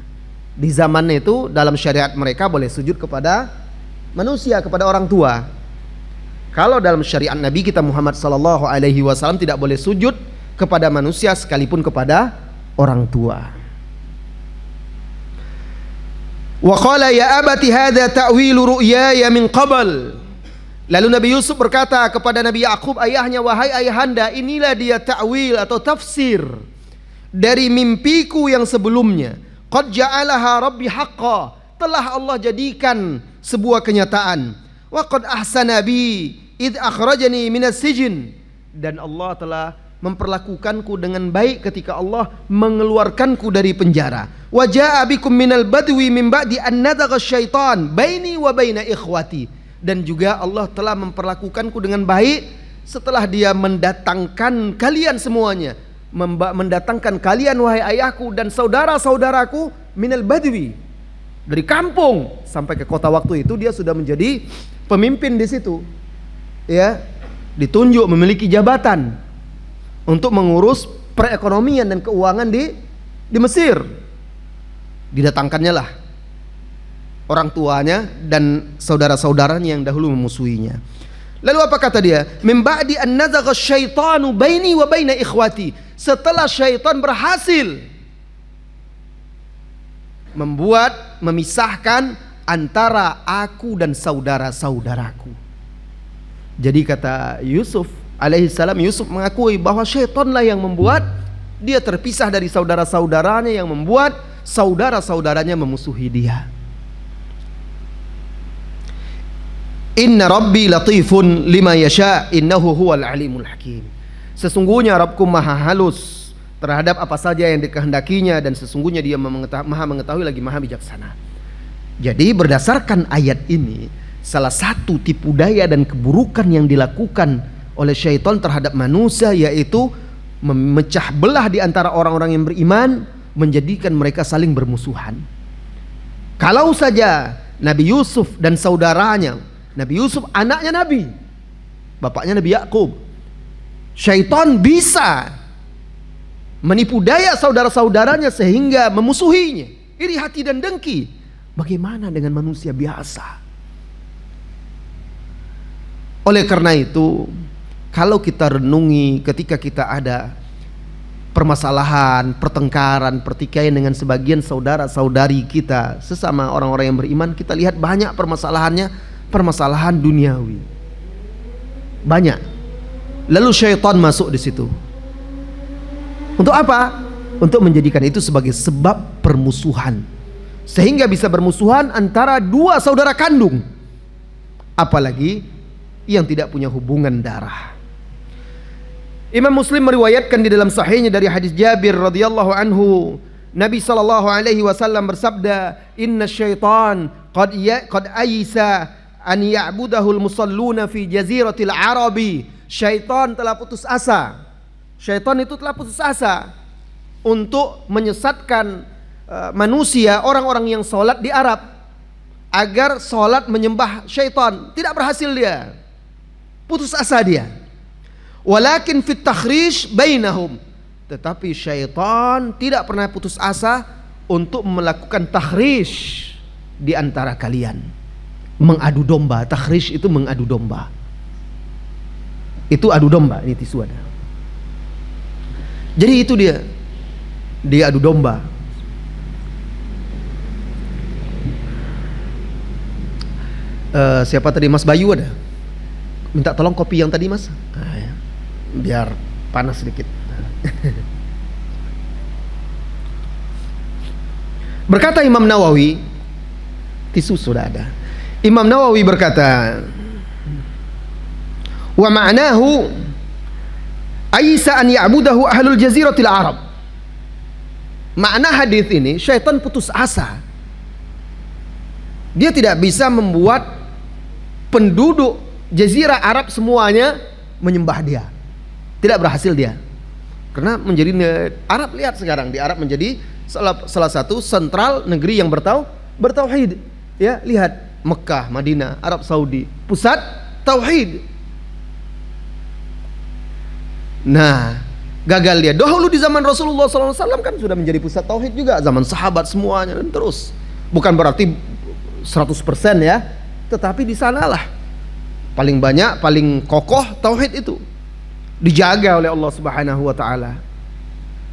S1: Di zaman itu dalam syariat mereka boleh sujud kepada manusia, kepada orang tua. Kalau dalam syariat Nabi kita Muhammad sallallahu alaihi wasallam tidak boleh sujud kepada manusia sekalipun kepada orang tua. Wa qala ya abati hadza ta'wilu ru'yaya min qabl. Lalu Nabi Yusuf berkata kepada Nabi Yakub ayahnya, wahai ayahanda, inilah dia ta'wil atau tafsir dari mimpiku yang sebelumnya. Qad ja'alaha rabbi haqqa, telah Allah jadikan sebuah kenyataan. Wa qad ahsana bi id akhrajani minas sijn, dan Allah telah memperlakukanku dengan baik ketika Allah mengeluarkanku dari penjara. Wa ja'a bikum minal badwi min ba'di an nadagha syaitan baini wa baina ikhwati, dan juga Allah telah memperlakukanku dengan baik setelah dia mendatangkan kalian semuanya, mendatangkan kalian wahai ayahku dan saudara-saudaraku minal badwi, dari kampung sampai ke kota. Waktu itu dia sudah menjadi pemimpin di situ, ya, ditunjuk memiliki jabatan untuk mengurus perekonomian dan keuangan di Mesir. Didatangkannya lah orang tuanya dan saudara-saudaranya yang dahulu memusuhinya. Lalu apa kata dia? Min ba'di an nazagha syaitanu baini wa baina ikhwati, setelah syaitan berhasil memisahkan antara aku dan saudara-saudaraku. Jadi kata Yusuf alaihissalam, Yusuf mengakui bahwa syaitanlah yang membuat dia terpisah dari saudara-saudaranya, yang membuat saudara-saudaranya memusuhi dia. Inna rabbi latifun lima yasha innahu huwal alimul hakim. Sesungguhnya Rabbku maha halus terhadap apa saja yang dikehendakinya, dan sesungguhnya dia maha mengetahui lagi maha bijaksana. Jadi berdasarkan ayat ini, salah satu tipu daya dan keburukan yang dilakukan oleh syaitan terhadap manusia yaitu memecah belah di antara orang-orang yang beriman, menjadikan mereka saling bermusuhan. Kalau saja Nabi Yusuf dan saudaranya, Nabi Yusuf anaknya Nabi, bapaknya Nabi Yakub, syaitan bisa menipu daya saudara-saudaranya sehingga memusuhinya, iri hati dan dengki. Bagaimana dengan manusia biasa? Oleh karena itu, kalau kita renungi ketika kita ada permasalahan, pertengkaran, pertikaian dengan sebagian saudara-saudari kita sesama orang-orang yang beriman, kita lihat banyak permasalahannya, permasalahan duniawi. Banyak. Lalu syaitan masuk di situ. Untuk apa? Untuk menjadikan itu sebagai sebab permusuhan, sehingga bisa bermusuhan antara dua saudara kandung, apalagi yang tidak punya hubungan darah. Imam Muslim meriwayatkan di dalam sahihnya dari hadis Jabir radhiyallahu anhu, Nabi sallallahu alaihi wasallam bersabda, "Inna syaitan qad ayisa an ya'budahu al-musalluna fi jaziratil Arabi." Syaitan telah putus asa. Syaitan itu telah putus asa untuk menyesatkan manusia, orang-orang yang sholat di Arab, agar sholat menyembah syaitan. Tidak berhasil dia, putus asa dia. Walakin fit takhrish bainahum, tetapi syaitan tidak pernah putus asa untuk melakukan takhrish di antara kalian, mengadu domba. Takhrish itu mengadu domba. Itu adu domba, ini tisu ada. Jadi itu dia adu domba. Siapa tadi? Mas Bayu ada? Minta tolong kopi yang tadi Mas. Ya. Biar panas sedikit. Berkata Imam Nawawi, tisu sudah ada. Imam Nawawi berkata, wa ma'nahu aisa an ya'budahu ahlul jaziratil Arab. Makna hadis ini, syaitan putus asa. Dia tidak bisa membuat penduduk jazirah Arab semuanya menyembah dia. Tidak berhasil dia. Karena menjadi Arab, lihat sekarang di Arab menjadi salah satu sentral negeri yang bertauhid. Ya, lihat Mekah, Madinah, Arab Saudi, pusat tauhid. Nah, gagal dia. Dahulu di zaman Rasulullah SAW kan sudah menjadi pusat tauhid juga, zaman sahabat semuanya, dan terus. Bukan berarti 100% ya, tetapi di sanalah paling banyak, paling kokoh tauhid itu dijaga oleh Allah Subhanahu wa taala.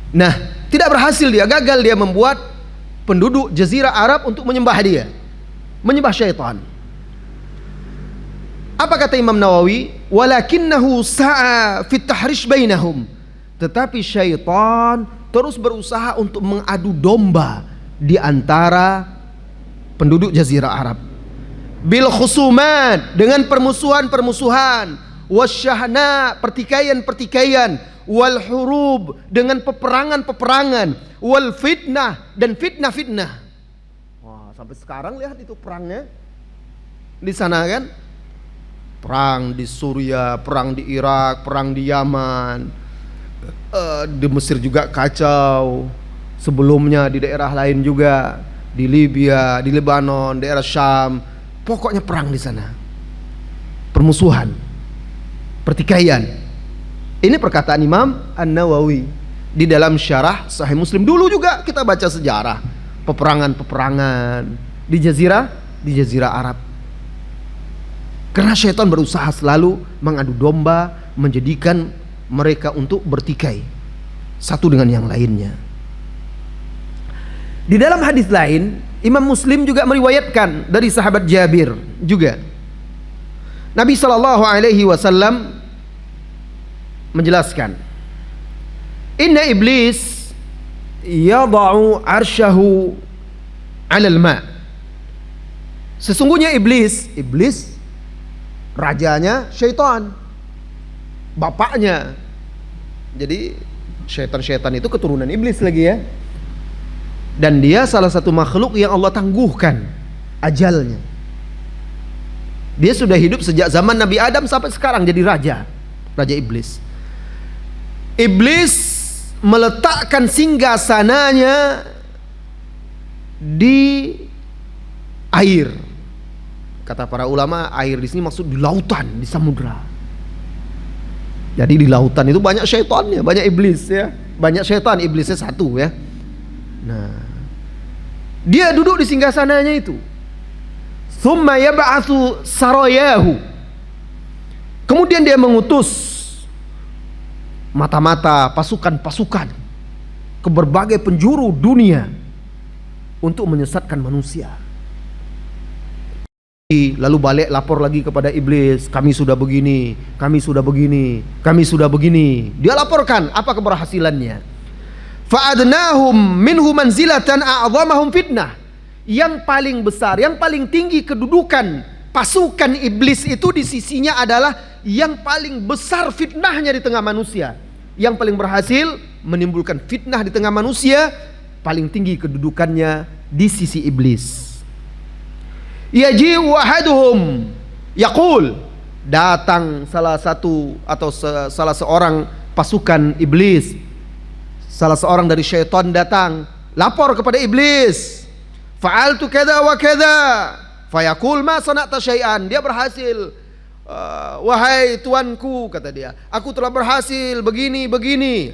S1: Nah, tidak berhasil dia, gagal dia membuat penduduk jazirah Arab untuk menyembah dia, menyembah syaitan. Apa kata Imam Nawawi? Walakinnahu sa'a fit tahrish bainahum. Tetapi syaitan terus berusaha untuk mengadu domba di antara penduduk jazirah Arab. Bil khusumat, dengan permusuhan-permusuhan, wasyahna, pertikaian-pertikaian, wal hurub, dengan peperangan-peperangan, wal fitnah, dan fitnah-fitnah. Wah, sampai sekarang lihat itu perangnya di sana kan. Perang di Suriah, perang di Irak, perang di Yaman, di Mesir juga kacau. Sebelumnya di daerah lain juga, di Libya, di Lebanon, daerah Syam. Pokoknya perang di sana, permusuhan, pertikaian. Ini perkataan Imam An-Nawawi di dalam syarah Sahih Muslim. Dulu juga kita baca sejarah peperangan-peperangan di jazirah Arab. Karena syaitan berusaha selalu mengadu domba, menjadikan mereka untuk bertikai satu dengan yang lainnya. Di dalam hadis lain, Imam Muslim juga meriwayatkan dari sahabat Jabir juga. Nabi sallallahu alaihi wasallam menjelaskan, "Inna iblis yada'u arsyahu 'alal ma'." Sesungguhnya iblis Rajanya syaitan, bapaknya. Jadi syaitan-syaitan itu keturunan iblis lagi ya. Dan dia salah satu makhluk yang Allah tangguhkan ajalnya. Dia sudah hidup sejak zaman Nabi Adam sampai sekarang jadi raja iblis. Iblis meletakkan singgasananya di air. Kata para ulama, air di sini maksud di lautan, di samudra. Jadi di lautan itu banyak syaitannya, banyak iblis ya. Banyak syaitan, iblisnya satu ya. Nah, dia duduk di singgasananya itu. Tsumma yab'atsu sarayahu. Kemudian dia mengutus mata-mata, pasukan-pasukan ke berbagai penjuru dunia untuk menyesatkan manusia. Lalu balik lapor lagi kepada iblis, kami sudah begini, kami sudah begini, kami sudah begini. Dia laporkan apa keberhasilannya. Fa'adnahum minhu manzilatan a'zamahum fitnah. Yang paling besar, yang paling tinggi kedudukan pasukan iblis itu di sisinya adalah yang paling besar fitnahnya di tengah manusia. Yang paling berhasil menimbulkan fitnah di tengah manusia, paling tinggi kedudukannya di sisi iblis. Yaji'u ahaduhum yaqul, datang salah satu atau salah seorang pasukan iblis, salah seorang dari syaitan datang lapor kepada iblis, fa'altu kadza wa kadza, fayaqul ma sana'ta syai'an. Dia berhasil, wahai tuanku, kata dia, aku telah berhasil begini.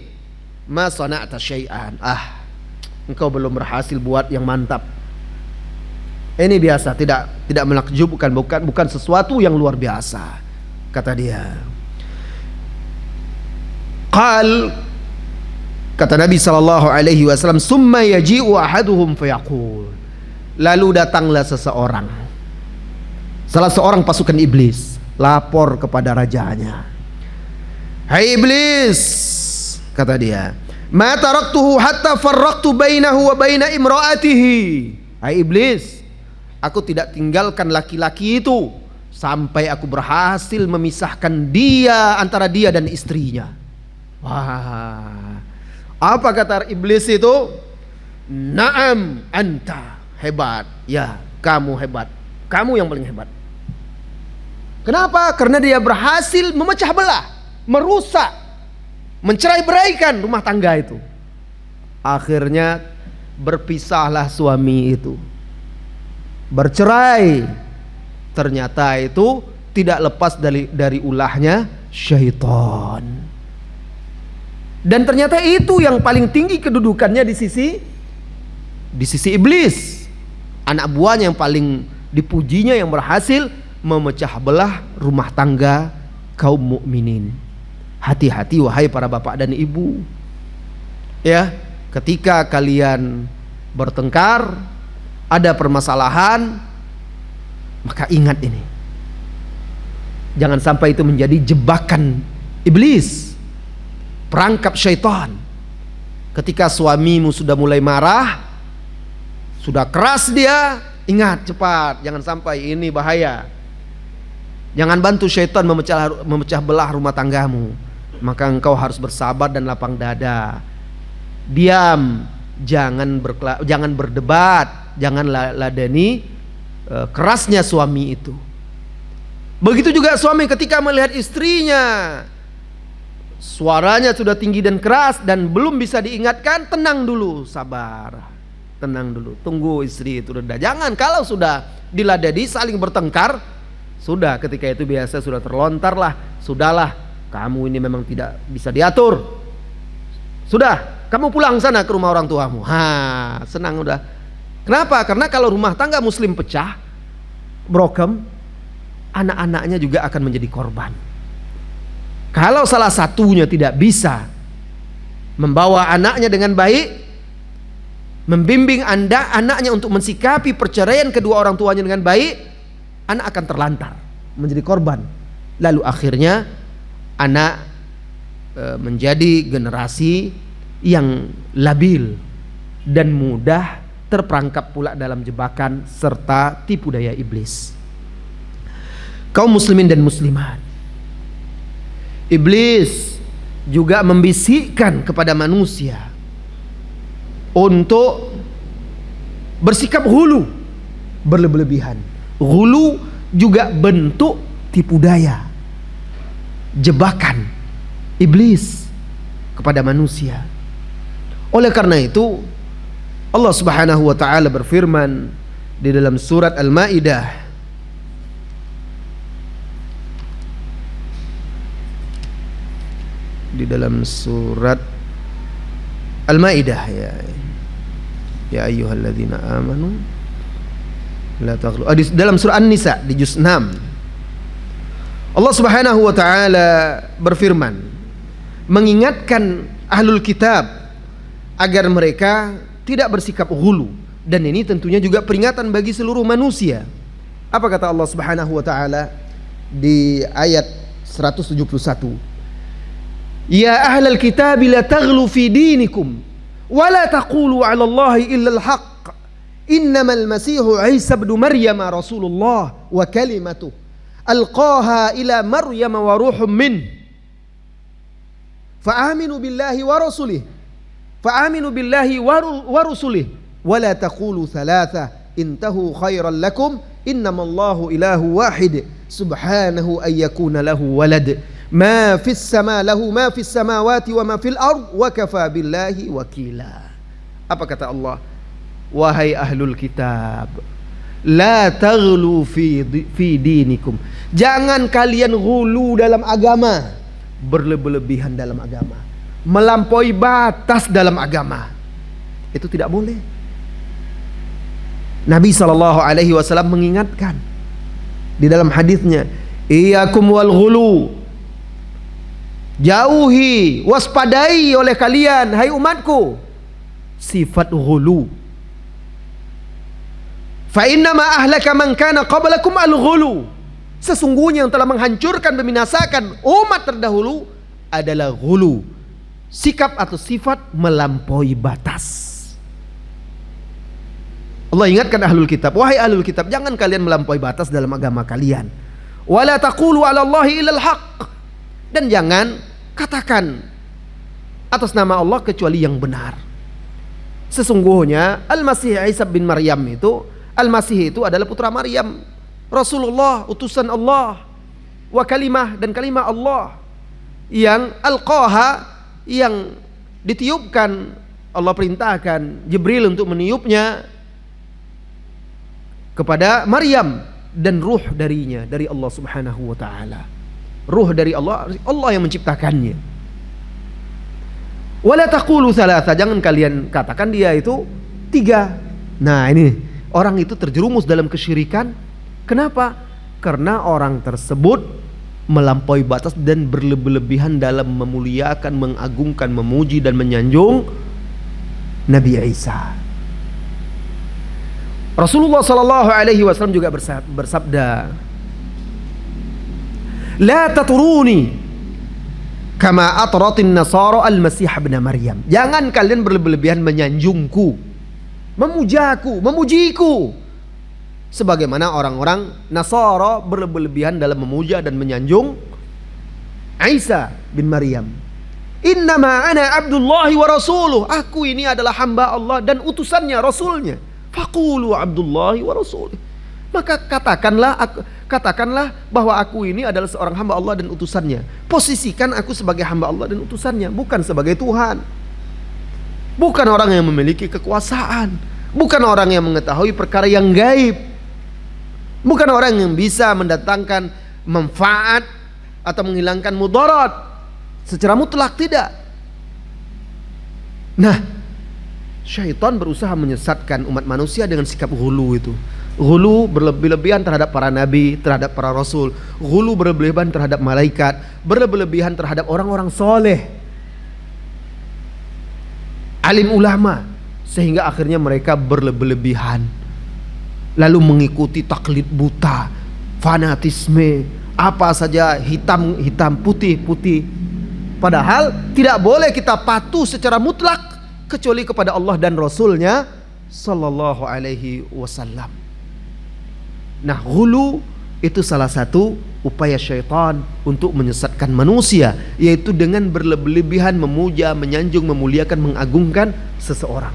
S1: Ma sana'ta syai'an, engkau belum berhasil buat yang mantap. Ini biasa, tidak menakjubkan, bukan sesuatu yang luar biasa, kata dia. Kata Nabi SAW, summa yaji'u ahaduhum fayaqul. Lalu datanglah seseorang, salah seorang pasukan iblis, lapor kepada rajanya. Hai iblis, kata dia, ma taraktuhu hatta farraqtu bainahu wa baina imra'atihi. Hai iblis, aku tidak tinggalkan laki-laki itu sampai aku berhasil memisahkan dia, antara dia dan istrinya. Wah, apa kata iblis itu? Naam anta, hebat. Ya, kamu hebat. Kamu yang paling hebat. Kenapa? Karena dia berhasil memecah belah, merusak, mencerai-beraikan rumah tangga itu. Akhirnya berpisahlah suami itu, bercerai. Ternyata itu tidak lepas dari ulahnya syaitan. Dan ternyata itu yang paling tinggi kedudukannya di sisi iblis. Anak buahnya yang paling dipujinya, yang berhasil memecah belah rumah tangga kaum mukminin. Hati-hati wahai para bapak dan ibu. Ya, ketika kalian bertengkar, ada permasalahan, maka ingat ini. Jangan sampai itu menjadi jebakan iblis, perangkap syaitan. Ketika suamimu sudah mulai marah, sudah keras dia, ingat cepat, jangan sampai ini bahaya. Jangan bantu syaitan memecah belah rumah tanggamu. Maka engkau harus bersabar dan lapang dada. Diam, jangan berdebat, jangan ladeni kerasnya suami itu. Begitu juga suami ketika melihat istrinya suaranya sudah tinggi dan keras dan belum bisa diingatkan, tenang dulu, sabar. Tenang dulu, tunggu istri itu reda. Jangan, kalau sudah diladeni saling bertengkar, sudah ketika itu biasa sudah terlontar lah, sudahlah, kamu ini memang tidak bisa diatur. Sudah, kamu pulang sana ke rumah orang tuamu. Senang udah. Kenapa? Karena kalau rumah tangga muslim pecah, broken, anak-anaknya juga akan menjadi korban. Kalau salah satunya tidak bisa membawa anaknya dengan baik, membimbing anaknya untuk mensikapi perceraian kedua orang tuanya dengan baik, anak akan terlantar, menjadi korban. Lalu akhirnya anak menjadi generasi yang labil dan mudah terperangkap pula dalam jebakan serta tipu daya iblis. kaum muslimin dan muslimat. Iblis juga membisikkan kepada manusia untuk bersikap hulu, berlebihan. Hulu juga bentuk tipu daya, jebakan iblis kepada manusia. Oleh karena itu Allah Subhanahu wa taala berfirman di dalam surat Al-Maidah ya ayyuhalladzina amanu la taghlu. Dalam surah An-Nisa di juz 6 Allah Subhanahu wa taala berfirman mengingatkan ahlul kitab agar mereka tidak bersikap ghulu, dan ini tentunya juga peringatan bagi seluruh manusia. Apa kata Allah Subhanahu wa taala di ayat 171? Ya ahlal kitab la taghlu fi dinikum wa la taqulu 'ala Allahi illa al-haqq. Innamal masihu Isa ibn Maryam rasulullah wa kalimatuh alqaha ila Maryam wa ruhum min. Fa'aminu billahi wa rasulih wa rusulih wa la taqulu thalatha intahu khairan lakum innamallahu ilahu wahid subhanahu ay yakuna lahu walad ma fis samawati wa ma fil ard wa kafa billahi wakila. Apa kata Allah? Wahai ahlul kitab, la taghlu fi dinikum, jangan kalian ghulu dalam agama, berlebihan dalam agama, melampaui batas dalam agama. Itu tidak boleh. Nabi SAW mengingatkan di dalam hadisnya, iyyakum wal ghulu, jauhi, waspadai oleh kalian hai umatku sifat ghulu. Fa inna ma ahlaka man kana qablakum al ghulu, sesungguhnya yang telah menghancurkan, membinasakan umat terdahulu adalah ghulu, sikap atau sifat melampaui batas. Allah ingatkan ahlul kitab, wahai ahlul kitab, jangan kalian melampaui batas dalam agama kalian. Wala taqulu 'ala Allahi illal haqq, dan jangan katakan atas nama Allah kecuali yang benar. Sesungguhnya Al-Masih Isa bin Maryam itu, Al-Masih itu adalah putra Maryam, Rasulullah, utusan Allah, wa kalimah, dan kalimah Allah yang alqaha, yang ditiupkan, Allah perintahkan Jibril untuk meniupnya kepada Maryam, dan ruh darinya, dari Allah Subhanahu wa taala. Ruh dari Allah, Allah yang menciptakannya. Wala taqulu thalatha, jangan kalian katakan dia itu 3. Nah, ini orang itu terjerumus dalam kesyirikan. Kenapa? Karena orang tersebut melampaui batas dan berlebihan dalam memuliakan, mengagungkan, memuji dan menyanjung Nabi Isa. Rasulullah SAW juga bersabda, la taturuni kama atratin nasara al-Masih ibn Maryam, jangan kalian berlebihan menyanjungku, memujaku, memujiku, sebagaimana orang-orang Nasara berlebihan dalam memuja dan menyanjung Isa bin Maryam. Innama ana abdullahi wa rasuluh, aku ini adalah hamba Allah dan utusannya, rasulnya. Faqulu abdullahi wa rasuluh, maka katakanlah bahwa aku ini adalah seorang hamba Allah dan utusannya. Posisikan aku sebagai hamba Allah dan utusannya, bukan sebagai Tuhan. Bukan orang yang memiliki kekuasaan, bukan orang yang mengetahui perkara yang gaib, bukan orang yang bisa mendatangkan manfaat atau menghilangkan mudarat secara mutlak, tidak. Nah, syaitan berusaha menyesatkan umat manusia dengan sikap ghulu itu. Ghulu berlebihan terhadap para nabi, terhadap para rasul. Ghulu berlebihan terhadap malaikat, berlebihan terhadap orang-orang soleh, alim ulama, sehingga akhirnya mereka berlebihan, lalu mengikuti taklid buta, fanatisme, apa saja hitam hitam, putih putih. Padahal tidak boleh kita patuh secara mutlak kecuali kepada Allah dan Rasulnya Sallallahu Alaihi Wasallam. Nah, ghulu Itu salah satu upaya syaitan untuk menyesatkan manusia, yaitu dengan berlebihan memuja, menyanjung, memuliakan, mengagungkan seseorang.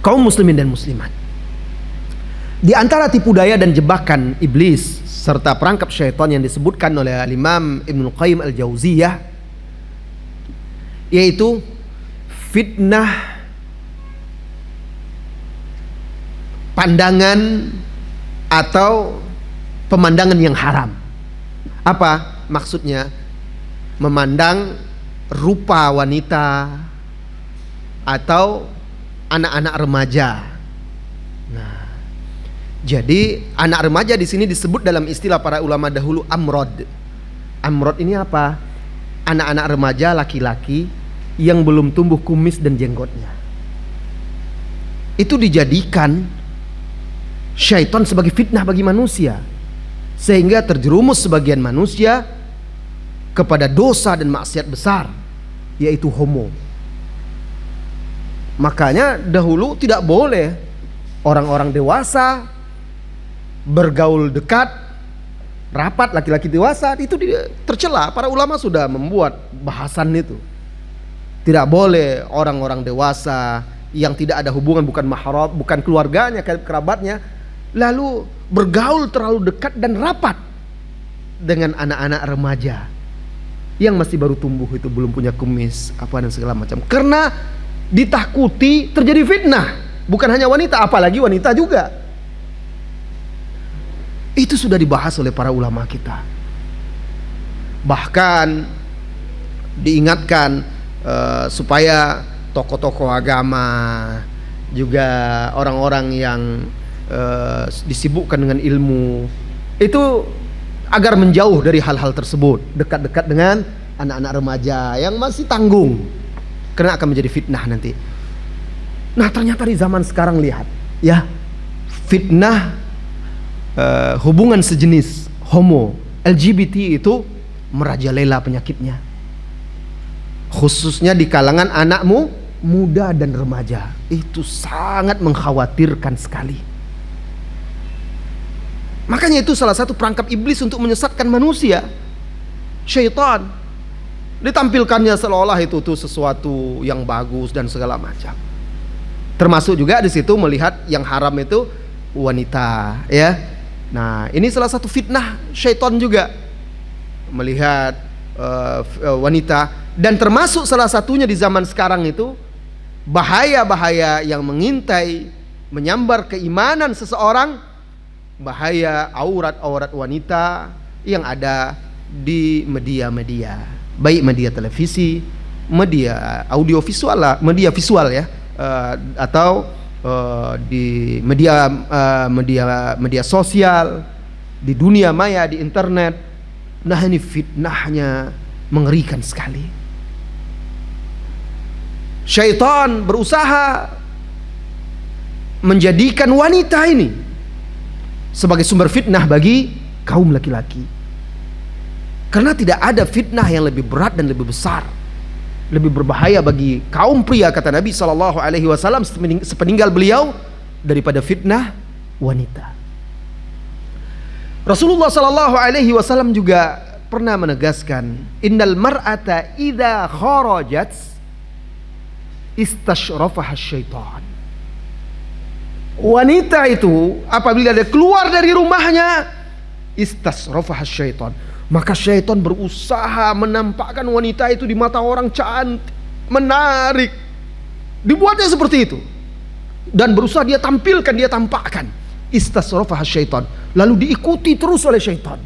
S1: Kaum muslimin dan muslimat, di antara tipu daya dan jebakan iblis serta perangkap syaitan yang disebutkan oleh Imam Ibnu Qayyim Al-Jauziyah, yaitu fitnah pandangan atau pemandangan yang haram. Apa maksudnya? Memandang rupa wanita atau anak-anak remaja. Nah, jadi anak remaja di sini disebut dalam istilah para ulama dahulu amrod. Amrod ini apa? Anak-anak remaja laki-laki yang belum tumbuh kumis dan jenggotnya. Itu dijadikan syaitan sebagai fitnah bagi manusia, sehingga terjerumus sebagian manusia kepada dosa dan maksiat besar, yaitu homo. Makanya dahulu tidak boleh orang-orang dewasa bergaul dekat, rapat, laki-laki dewasa, itu tercela. Para ulama sudah membuat bahasan itu. Tidak boleh orang-orang dewasa yang tidak ada hubungan, bukan mahram, bukan keluarganya, kerabatnya, lalu bergaul terlalu dekat dan rapat dengan anak-anak remaja yang masih baru tumbuh, itu belum punya kumis apa dan segala macam, karena ditakuti terjadi fitnah. Bukan hanya wanita, apalagi wanita juga. Itu sudah dibahas oleh para ulama kita. Bahkan diingatkan supaya tokoh-tokoh agama, juga orang-orang yang disibukkan dengan ilmu, itu agar menjauh dari hal-hal tersebut, dekat-dekat dengan anak-anak remaja yang masih tanggung, karena akan menjadi fitnah nanti. Nah, ternyata di zaman sekarang lihat ya, fitnah hubungan sejenis, homo, LGBT itu merajalela penyakitnya, khususnya di kalangan anakmu muda dan remaja. Itu sangat mengkhawatirkan sekali. Makanya itu salah satu perangkap iblis untuk menyesatkan manusia. Syaitan ditampilkannya seolah itu tuh sesuatu yang bagus dan segala macam. Termasuk juga di situ melihat yang haram itu wanita, ya. Nah, ini salah satu fitnah syaitan juga, melihat wanita. Dan termasuk salah satunya di zaman sekarang itu bahaya-bahaya yang mengintai, menyambar keimanan seseorang, bahaya aurat-aurat wanita yang ada di media-media, baik media televisi, media audiovisual, media visual ya, atau di media sosial, di dunia maya, di internet. Nah, ini fitnahnya mengerikan sekali. Syaitan berusaha menjadikan wanita ini sebagai sumber fitnah bagi kaum laki-laki, karena tidak ada fitnah yang lebih berat dan lebih besar, lebih berbahaya bagi kaum pria, kata Nabi SAW sepeninggal beliau, daripada fitnah wanita. Rasulullah SAW juga pernah menegaskan, innal mar'ata idza kharajat istashrafaha syaitan. Wanita itu apabila dia keluar dari rumahnya, istashrafaha syaitan, maka syaitan berusaha menampakkan wanita itu di mata orang cantik, menarik, dibuatnya seperti itu, dan berusaha dia tampilkan, dia tampakkan. Istashrafaha syaitan, lalu diikuti terus oleh syaitan,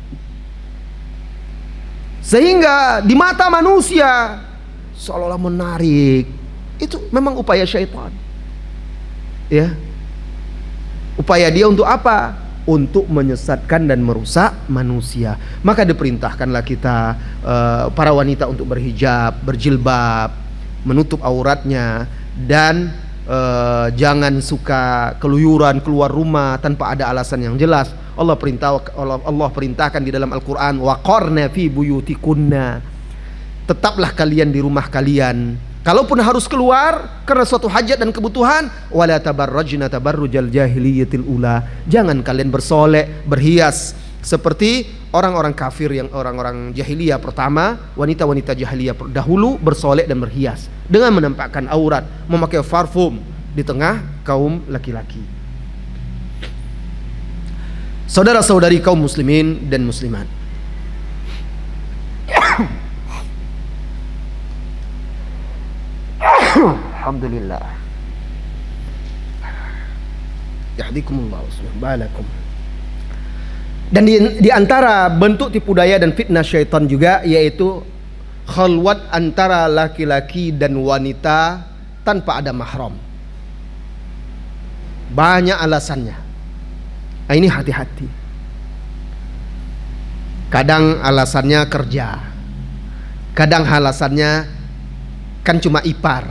S1: sehingga di mata manusia seolah-olah menarik. Itu memang upaya syaitan, ya. Upaya dia untuk apa? Untuk menyesatkan dan merusak manusia. Maka diperintahkanlah kita, para wanita, untuk berhijab, berjilbab, menutup auratnya, dan jangan suka keluyuran keluar rumah tanpa ada alasan yang jelas. Allah perintahkan di dalam Al-Quran, waqarna fi buyutikunna, tetaplah kalian di rumah kalian, Kalaupun harus keluar karena suatu hajat dan kebutuhan, wala tabarrajna tabarrujal jahiliyatil ula. Jangan kalian bersolek, berhias seperti orang-orang kafir, yang orang-orang jahiliyah pertama. Wanita-wanita jahiliyah dahulu bersolek dan berhias dengan menampakkan aurat, memakai parfum di tengah kaum laki-laki. Saudara-saudari kaum muslimin dan muslimat, alhamdulillah, yahdikumullah subhanakum. Dan di antara bentuk tipu daya dan fitnah syaitan juga, yaitu khalwat antara laki-laki dan wanita tanpa ada mahram. Banyak alasannya. Nah, ini hati-hati. Kadang alasannya kerja, kadang alasannya kan cuma ipar.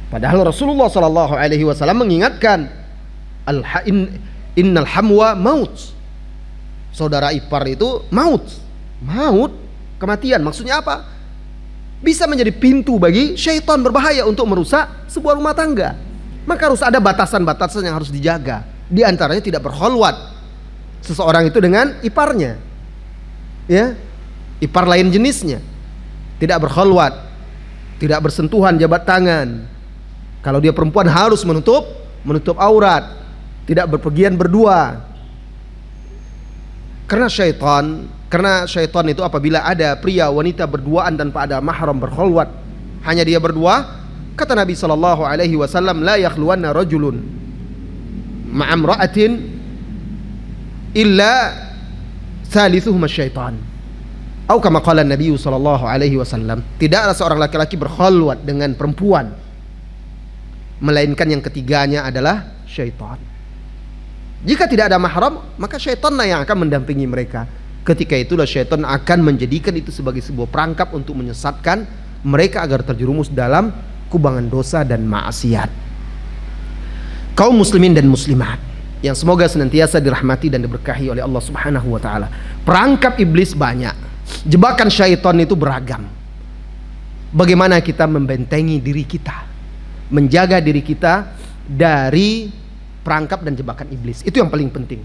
S1: Padahal Rasulullah SAW mengingatkan, innal hamwa maut. Saudara ipar itu maut, kematian. Maksudnya apa? Bisa menjadi pintu bagi syaitan berbahaya untuk merusak sebuah rumah tangga. Maka harus ada batasan-batasan yang harus dijaga. Di antaranya tidak berkholwat seseorang itu dengan iparnya, ya, ipar lain jenisnya. Tidak berkholwat, tidak bersentuhan jabat tangan. Kalau dia perempuan harus menutup aurat, tidak berpergian berdua. Karena syaitan itu apabila ada pria wanita berduaan tanpa ada mahram berkholwat, hanya dia berdua, kata Nabi SAW, la yakhluwanna rajulun ma'amra'atin illa thalithuhuma syaitan. Atau kama qala Nabi SAW, tidaklah seorang laki-laki berkholwat dengan perempuan melainkan yang ketiganya adalah syaitan. Jika tidak ada mahram, maka syaitanlah yang akan mendampingi mereka. Ketika itulah syaitan akan menjadikan itu sebagai sebuah perangkap untuk menyesatkan mereka agar terjerumus dalam kubangan dosa dan maksiat. Kaum muslimin dan muslimat yang semoga senantiasa dirahmati dan diberkahi oleh Allah Subhanahu wa taala. Perangkap iblis banyak, jebakan syaitan itu beragam. Bagaimana kita membentengi diri kita, menjaga diri kita dari perangkap dan jebakan iblis, itu yang paling penting.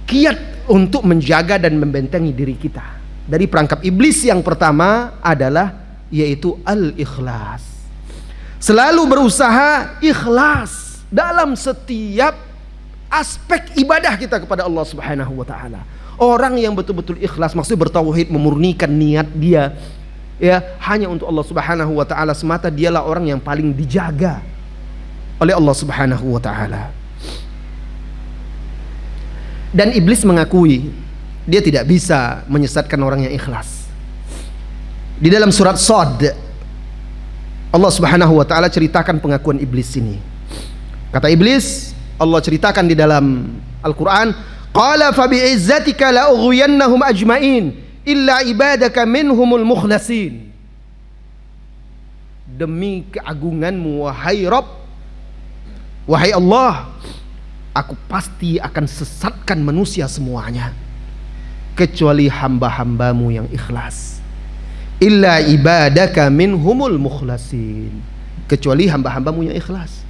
S1: Kiat untuk menjaga dan membentengi diri kita dari perangkap iblis yang pertama adalah yaitu al-ikhlas. Selalu berusaha ikhlas dalam setiap aspek ibadah kita kepada Allah Subhanahu wa taala. Orang yang betul-betul ikhlas, maksudnya bertauhid, memurnikan niat dia ya hanya untuk Allah Subhanahu wa taala semata, dialah orang yang paling dijaga oleh Allah Subhanahu wa taala. Dan iblis mengakui dia tidak bisa menyesatkan orang yang ikhlas. Di dalam surat Shad, Allah Subhanahu wa taala ceritakan pengakuan iblis ini. Kata iblis, Allah ceritakan di dalam Al-Qur'an, qala fa bi'izzatika la ughwiyannahum ajmain illa ibadaka minhumul mukhlasin. Demi keagunganmu wahai Rabb, wahai Allah, aku pasti akan sesatkan manusia semuanya kecuali hamba-hambamu yang ikhlas. Illa ibadaka minhumul mukhlasin, kecuali hamba-hambamu yang ikhlas.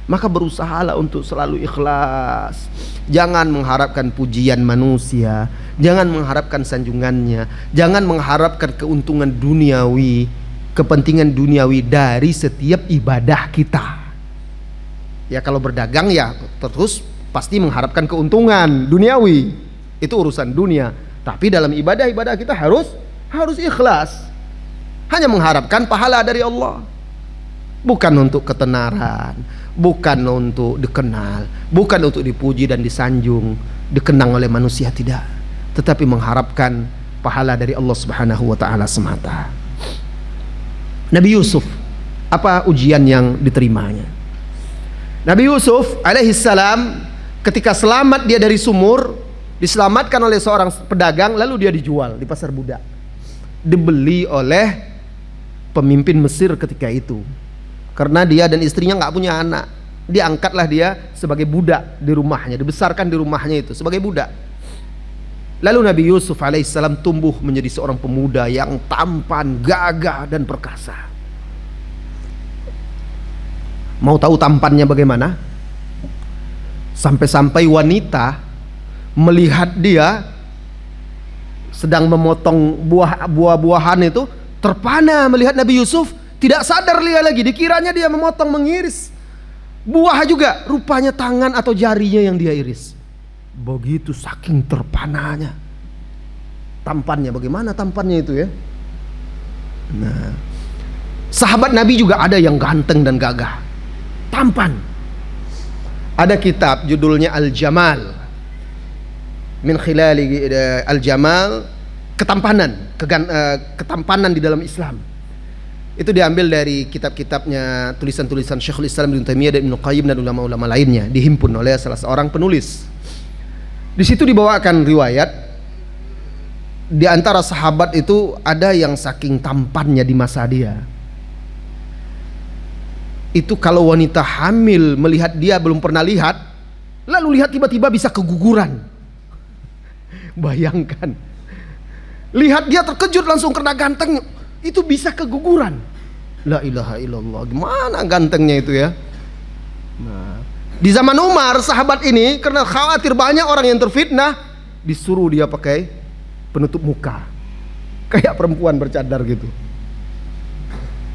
S1: Maka berusahalah untuk selalu ikhlas. Jangan mengharapkan pujian manusia, jangan mengharapkan sanjungannya, jangan mengharapkan keuntungan duniawi, kepentingan duniawi dari setiap ibadah kita. Ya kalau berdagang ya terus pasti mengharapkan keuntungan duniawi, itu urusan dunia. Tapi dalam ibadah kita harus ikhlas. Hanya mengharapkan pahala dari Allah, bukan untuk ketenaran, bukan untuk dikenal, bukan untuk dipuji dan disanjung, dikenang oleh manusia, tidak, tetapi mengharapkan pahala dari Allah Subhanahu wa taala semata. Nabi Yusuf, apa ujian yang diterimanya? Nabi Yusuf alaihissalam ketika selamat dia dari sumur, diselamatkan oleh seorang pedagang, lalu dia dijual di pasar budak, dibeli oleh pemimpin Mesir ketika itu. Karena dia dan istrinya nggak punya anak, diangkatlah dia sebagai budak di rumahnya, dibesarkan di rumahnya itu sebagai budak. Lalu Nabi Yusuf alaihissalam tumbuh menjadi seorang pemuda yang tampan, gagah dan perkasa. Mau tahu tampannya bagaimana? Sampai-sampai wanita melihat dia sedang memotong buah-buahan itu, terpana melihat Nabi Yusuf, tidak sadar dia lagi, dikiranya dia memotong, mengiris buah juga, rupanya tangan atau jarinya yang dia iris. Begitu saking terpananya. Tampannya, bagaimana tampannya itu ya? Nah, sahabat Nabi juga ada yang ganteng dan gagah, tampan. Ada kitab judulnya Al-Jamal min khilali Al-Jamal, ketampanan di dalam Islam. Itu diambil dari kitab-kitabnya, tulisan-tulisan Syekhul Islam Ibnu Taimiyah dan Ibnu Qayyim dan ulama-ulama lainnya, dihimpun oleh salah seorang penulis. Di situ dibawakan riwayat di antara sahabat itu ada yang saking tampannya di masa dia. Itu kalau wanita hamil melihat dia belum pernah lihat, lalu lihat tiba-tiba bisa keguguran. Bayangkan. Lihat dia terkejut langsung karena ganteng, itu bisa keguguran. La ilaha illallah. Gimana gantengnya itu ya? Nah, di zaman Umar, sahabat ini karena khawatir banyak orang yang terfitnah, disuruh dia pakai penutup muka, kayak perempuan bercadar gitu,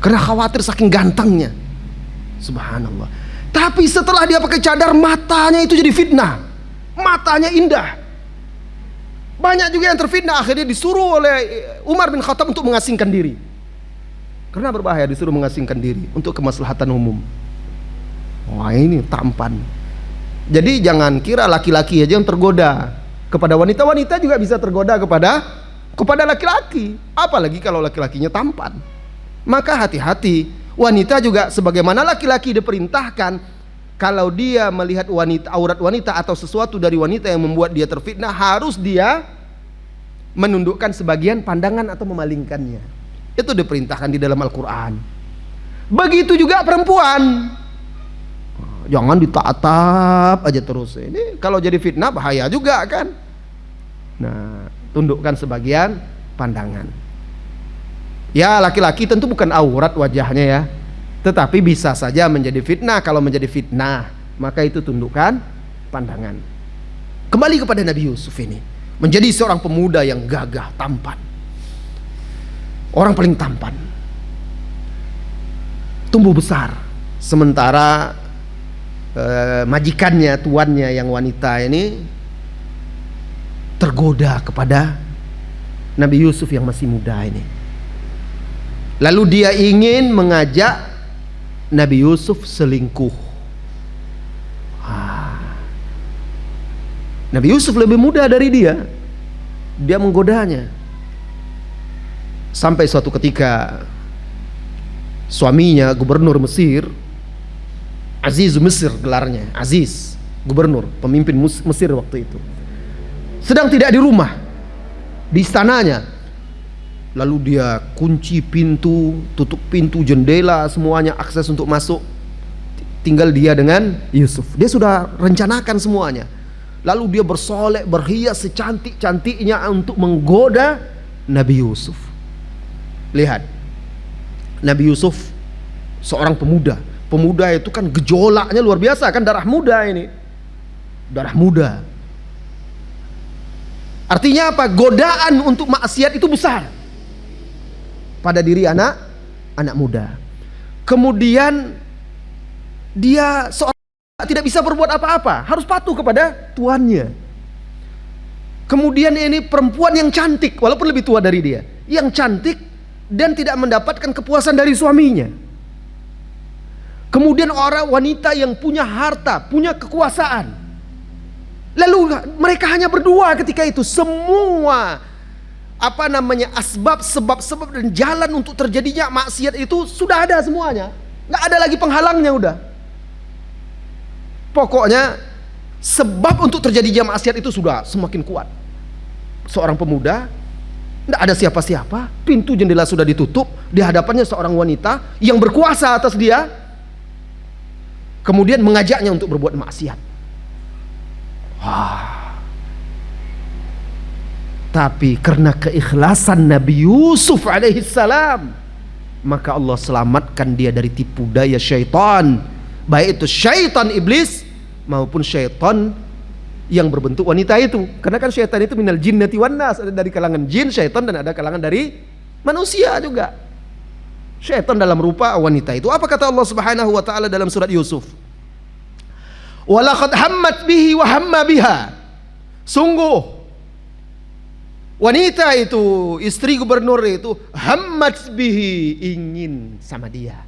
S1: karena khawatir saking gantengnya. Subhanallah. Tapi setelah dia pakai cadar, matanya itu jadi fitnah, matanya indah. Banyak juga yang terfitnah, akhirnya disuruh oleh Umar bin Khattab untuk mengasingkan diri, karena berbahaya disuruh mengasingkan diri untuk kemaslahatan umum. Wah, ini tampan. Jadi jangan kira laki-laki aja yang tergoda, kepada wanita-wanita juga bisa tergoda kepada laki-laki, apalagi kalau laki-lakinya tampan. Maka hati-hati, wanita juga sebagaimana laki-laki diperintahkan, kalau dia melihat wanita, aurat wanita atau sesuatu dari wanita yang membuat dia terfitnah, harus dia menundukkan sebagian pandangan atau memalingkannya. Itu diperintahkan di dalam Al-Quran. Begitu juga perempuan, jangan ditatap aja terus. Ini kalau jadi fitnah bahaya juga kan. Nah, tundukkan sebagian pandangan. Ya, laki-laki tentu bukan aurat wajahnya ya, tetapi bisa saja menjadi fitnah. Kalau menjadi fitnah, maka itu tundukkan pandangan. Kembali kepada Nabi Yusuf ini, menjadi seorang pemuda yang gagah, tampan, orang paling tampan, tumbuh besar. Sementara majikannya, tuannya yang wanita ini tergoda kepada Nabi Yusuf yang masih muda ini. Lalu dia ingin mengajak Nabi Yusuf selingkuh. Nabi Yusuf lebih muda dari dia. Dia menggodanya. Sampai suatu ketika suaminya, gubernur Mesir, Aziz Mesir gelarnya, Aziz, gubernur, pemimpin Mesir waktu itu, sedang tidak di rumah, di istananya. Lalu dia kunci pintu, tutup pintu, jendela, semuanya akses untuk masuk. Tinggal dia dengan Yusuf. Dia sudah rencanakan semuanya. Lalu dia bersolek, berhias secantik-cantiknya untuk menggoda Nabi Yusuf. Lihat, Nabi Yusuf seorang pemuda. Pemuda itu kan gejolaknya luar biasa kan, darah muda ini. Darah muda. Artinya apa? Godaan untuk maksiat itu besar pada diri anak muda. Kemudian dia seorang tidak bisa berbuat apa-apa, harus patuh kepada tuannya. Kemudian ini perempuan yang cantik, walaupun lebih tua dari dia, yang cantik dan tidak mendapatkan kepuasan dari suaminya. Kemudian orang wanita yang punya harta, punya kekuasaan. Lalu mereka hanya berdua ketika itu. Semua sebab dan jalan untuk terjadinya maksiat itu sudah ada semuanya. Nggak ada lagi penghalangnya udah. Pokoknya sebab untuk terjadinya maksiat itu sudah semakin kuat. Seorang pemuda, nggak ada siapa-siapa, pintu jendela sudah ditutup, di hadapannya seorang wanita yang berkuasa atas dia. Kemudian mengajaknya untuk berbuat maksiat. Tapi karena keikhlasan Nabi Yusuf alaihissalam, maka Allah selamatkan dia dari tipu daya syaitan, baik itu syaitan iblis maupun syaitan yang berbentuk wanita itu. Karena kan syaitan itu minal jinnati wan nas, ada dari kalangan jin syaitan dan ada kalangan dari manusia juga. Syaitan dalam rupa wanita itu. Apa kata Allah Subhanahu wa taala dalam surat Yusuf? Walaqad hammat bihi wa hamma biha. Sungguh wanita itu, istri gubernur itu, hammat bihi, ingin sama dia.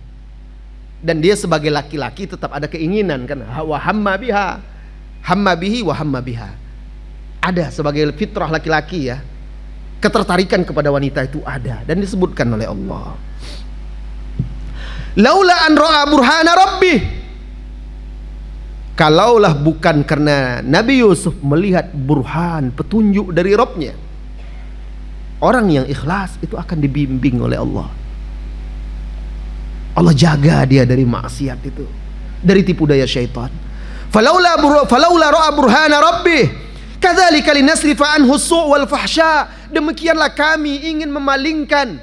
S1: Dan dia sebagai laki-laki tetap ada keinginan kan, wa hamma biha, hamma bihi wa hamma biha. Ada sebagai fitrah laki-laki ya, ketertarikan kepada wanita itu ada, dan disebutkan oleh Allah. Laula an ra'a burhana rabbih, kalaulah bukan karena Nabi Yusuf melihat burhan, petunjuk dari Rabbnya. Orang yang ikhlas itu akan dibimbing oleh Allah. Allah jaga dia dari maksiat itu, dari tipu daya syaitan. Falaula ra'a burhana rabbih kadzalika linasrifa anhu su' wal fahsya. Demikianlah kami ingin memalingkan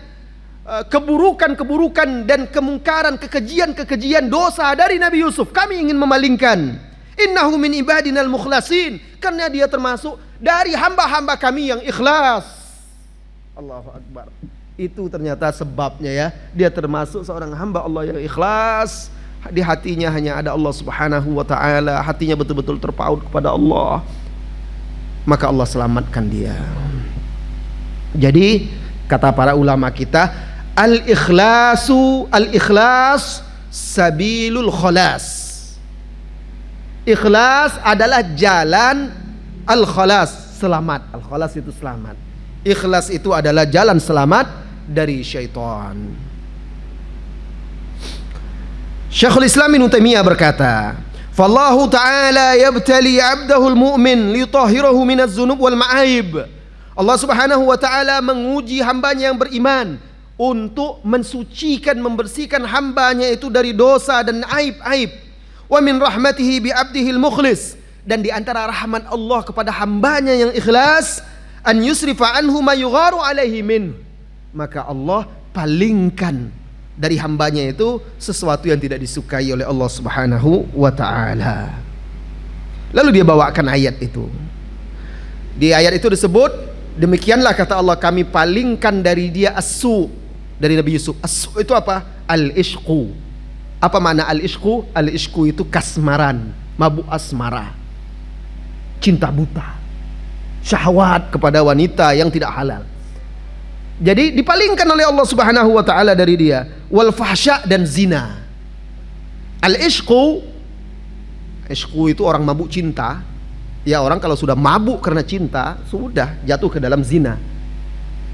S1: keburukan-keburukan dan kemungkaran, kekejian-kekejian dosa dari Nabi Yusuf. Kami ingin memalingkan. Innahu min ibadinal mukhlasin, karena dia termasuk dari hamba-hamba kami yang ikhlas. Allahu Akbar. Itu ternyata sebabnya ya, dia termasuk seorang hamba Allah yang ikhlas. Di hatinya hanya ada Allah Subhanahu wa taala, hatinya betul-betul terpaut kepada Allah. Maka Allah selamatkan dia. Jadi kata para ulama kita, al-ikhlas sabilul khalas. Ikhlas adalah jalan al-khalas, selamat. Al-khalas itu selamat. Ikhlas itu adalah jalan selamat dari syaitan. Syekhul Islam Ibnu Taimiyah berkata, "Fallahu ta'ala yabtali 'abdahu al-mu'min liyutahhirahu minadz dzunub wal ma'aib." Allah Subhanahu wa taala menguji hambanya yang beriman untuk mensucikan, membersihkan hambanya itu dari dosa dan aib-aib. Wa min rahmatihi bi 'abdihil mukhlis, dan di antara rahmat Allah kepada hambanya yang ikhlas, an yusrifa anhu ma yugharu alaihi min, maka Allah palingkan dari hambanya itu sesuatu yang tidak disukai oleh Allah Subhanahu wa taala. Lalu dia bawakan ayat itu. Di ayat itu disebut, demikianlah kata Allah, kami palingkan dari dia as-su, dari Nabi Yusuf. As-su itu apa? Al-ishqu. Apa makna al-ishqu? Al-ishqu itu kasmaran, mabuk asmara, cinta buta, syahwat kepada wanita yang tidak halal. Jadi dipalingkan oleh Allah Subhanahu wa taala dari dia. Wal fahsya, dan zina. Al-ishqu, ishqu itu orang mabuk cinta. Ya, orang kalau sudah mabuk karena cinta, sudah jatuh ke dalam zina.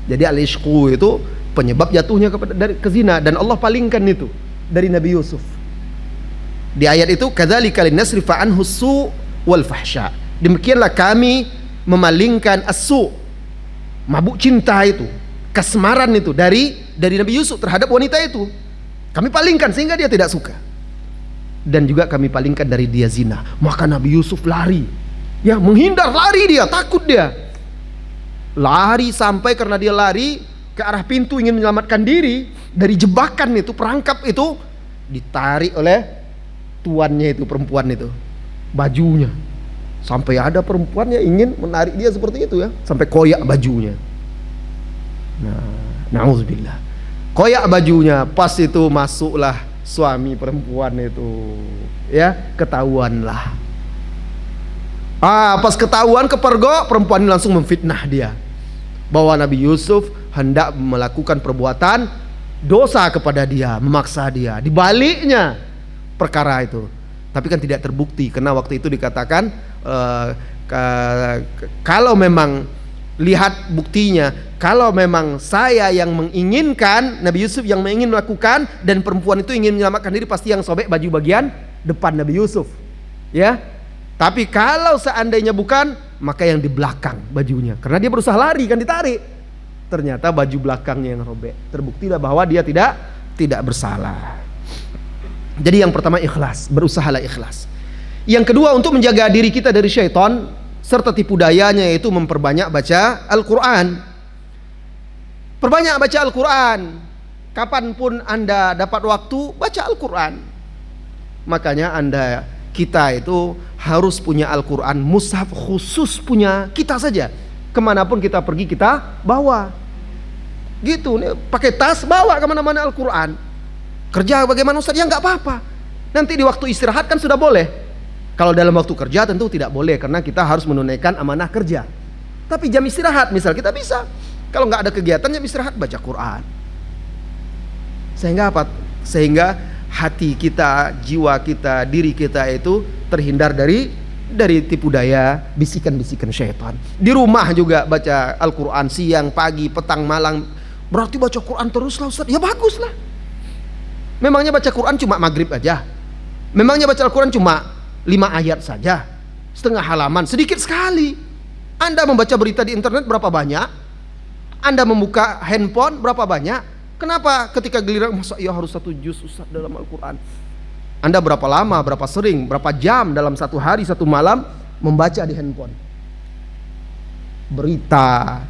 S1: Jadi al-ishqu itu penyebab jatuhnya ke zina, dan Allah palingkan itu dari Nabi Yusuf. Di ayat itu, kadzalika linasrifa anhu su' wal fahsya. Demikianlah kami memalingkan as-su', mabuk cinta itu, kasmaran itu dari Nabi Yusuf terhadap wanita itu. Kami palingkan sehingga dia tidak suka. Dan juga kami palingkan dari dia zina. Maka Nabi Yusuf lari. Ya, menghindar, lari dia, takut dia. Lari sampai karena dia lari ke arah pintu ingin menyelamatkan diri dari jebakan itu, perangkap itu, ditarik oleh tuannya itu, perempuan itu, bajunya. Sampai ada perempuannya ingin menarik dia seperti itu ya, sampai koyak bajunya. Na'udzubillah. Koyak bajunya, pas itu masuklah suami perempuan itu, ya, ketahuanlah. Pas ketahuan kepergok, perempuan ini langsung memfitnah dia bahwa Nabi Yusuf hendak melakukan perbuatan dosa kepada dia, memaksa dia. Dibaliknya perkara itu, tapi kan tidak terbukti karena waktu itu dikatakan kalau memang lihat buktinya, kalau memang saya yang menginginkan, Nabi Yusuf yang ingin melakukan, dan perempuan itu ingin menyelamatkan diri, pasti yang sobek baju bagian depan Nabi Yusuf, ya. Tapi kalau seandainya bukan, maka yang di belakang bajunya, karena dia berusaha lari kan, ditarik. Ternyata baju belakangnya yang robek. Terbuktilah bahwa dia tidak bersalah. Jadi yang pertama ikhlas, berusahalah ikhlas. Yang kedua, untuk menjaga diri kita dari syaitan, serta tipu dayanya, yaitu memperbanyak baca Al-Quran. Perbanyak baca Al-Quran. Kapanpun Anda dapat waktu, baca Al-Quran. Makanya kita itu harus punya Al-Quran, mushaf khusus punya kita saja. Kemanapun kita pergi kita bawa. Gitu, pakai tas bawa kemana-mana Al-Quran. Kerja bagaimana Ustaz? Ya nggak apa-apa. Nanti di waktu istirahat kan sudah boleh. Kalau dalam waktu kerja tentu tidak boleh, karena kita harus menunaikan amanah kerja. Tapi jam istirahat misal kita bisa. Kalau nggak ada kegiatan jam istirahat baca Quran. Sehingga apa? Sehingga hati kita, jiwa kita, diri kita itu terhindar dari tipu daya bisikan-bisikan syaitan. Di rumah juga baca Al-Quran siang, pagi, petang, malam. Berarti baca Quran terus lah Ustaz. Ya bagus lah. Memangnya baca Quran cuma maghrib aja? Memangnya baca Al-Quran cuma 5 ayat saja? Setengah halaman, sedikit sekali. Anda membaca berita di internet berapa banyak? Anda membuka handphone berapa banyak? Kenapa ketika giliran masa ya harus 1 juz Ustaz dalam Al-Quran? Anda berapa lama, berapa sering, berapa jam dalam 1 hari, 1 malam membaca di handphone? Berita,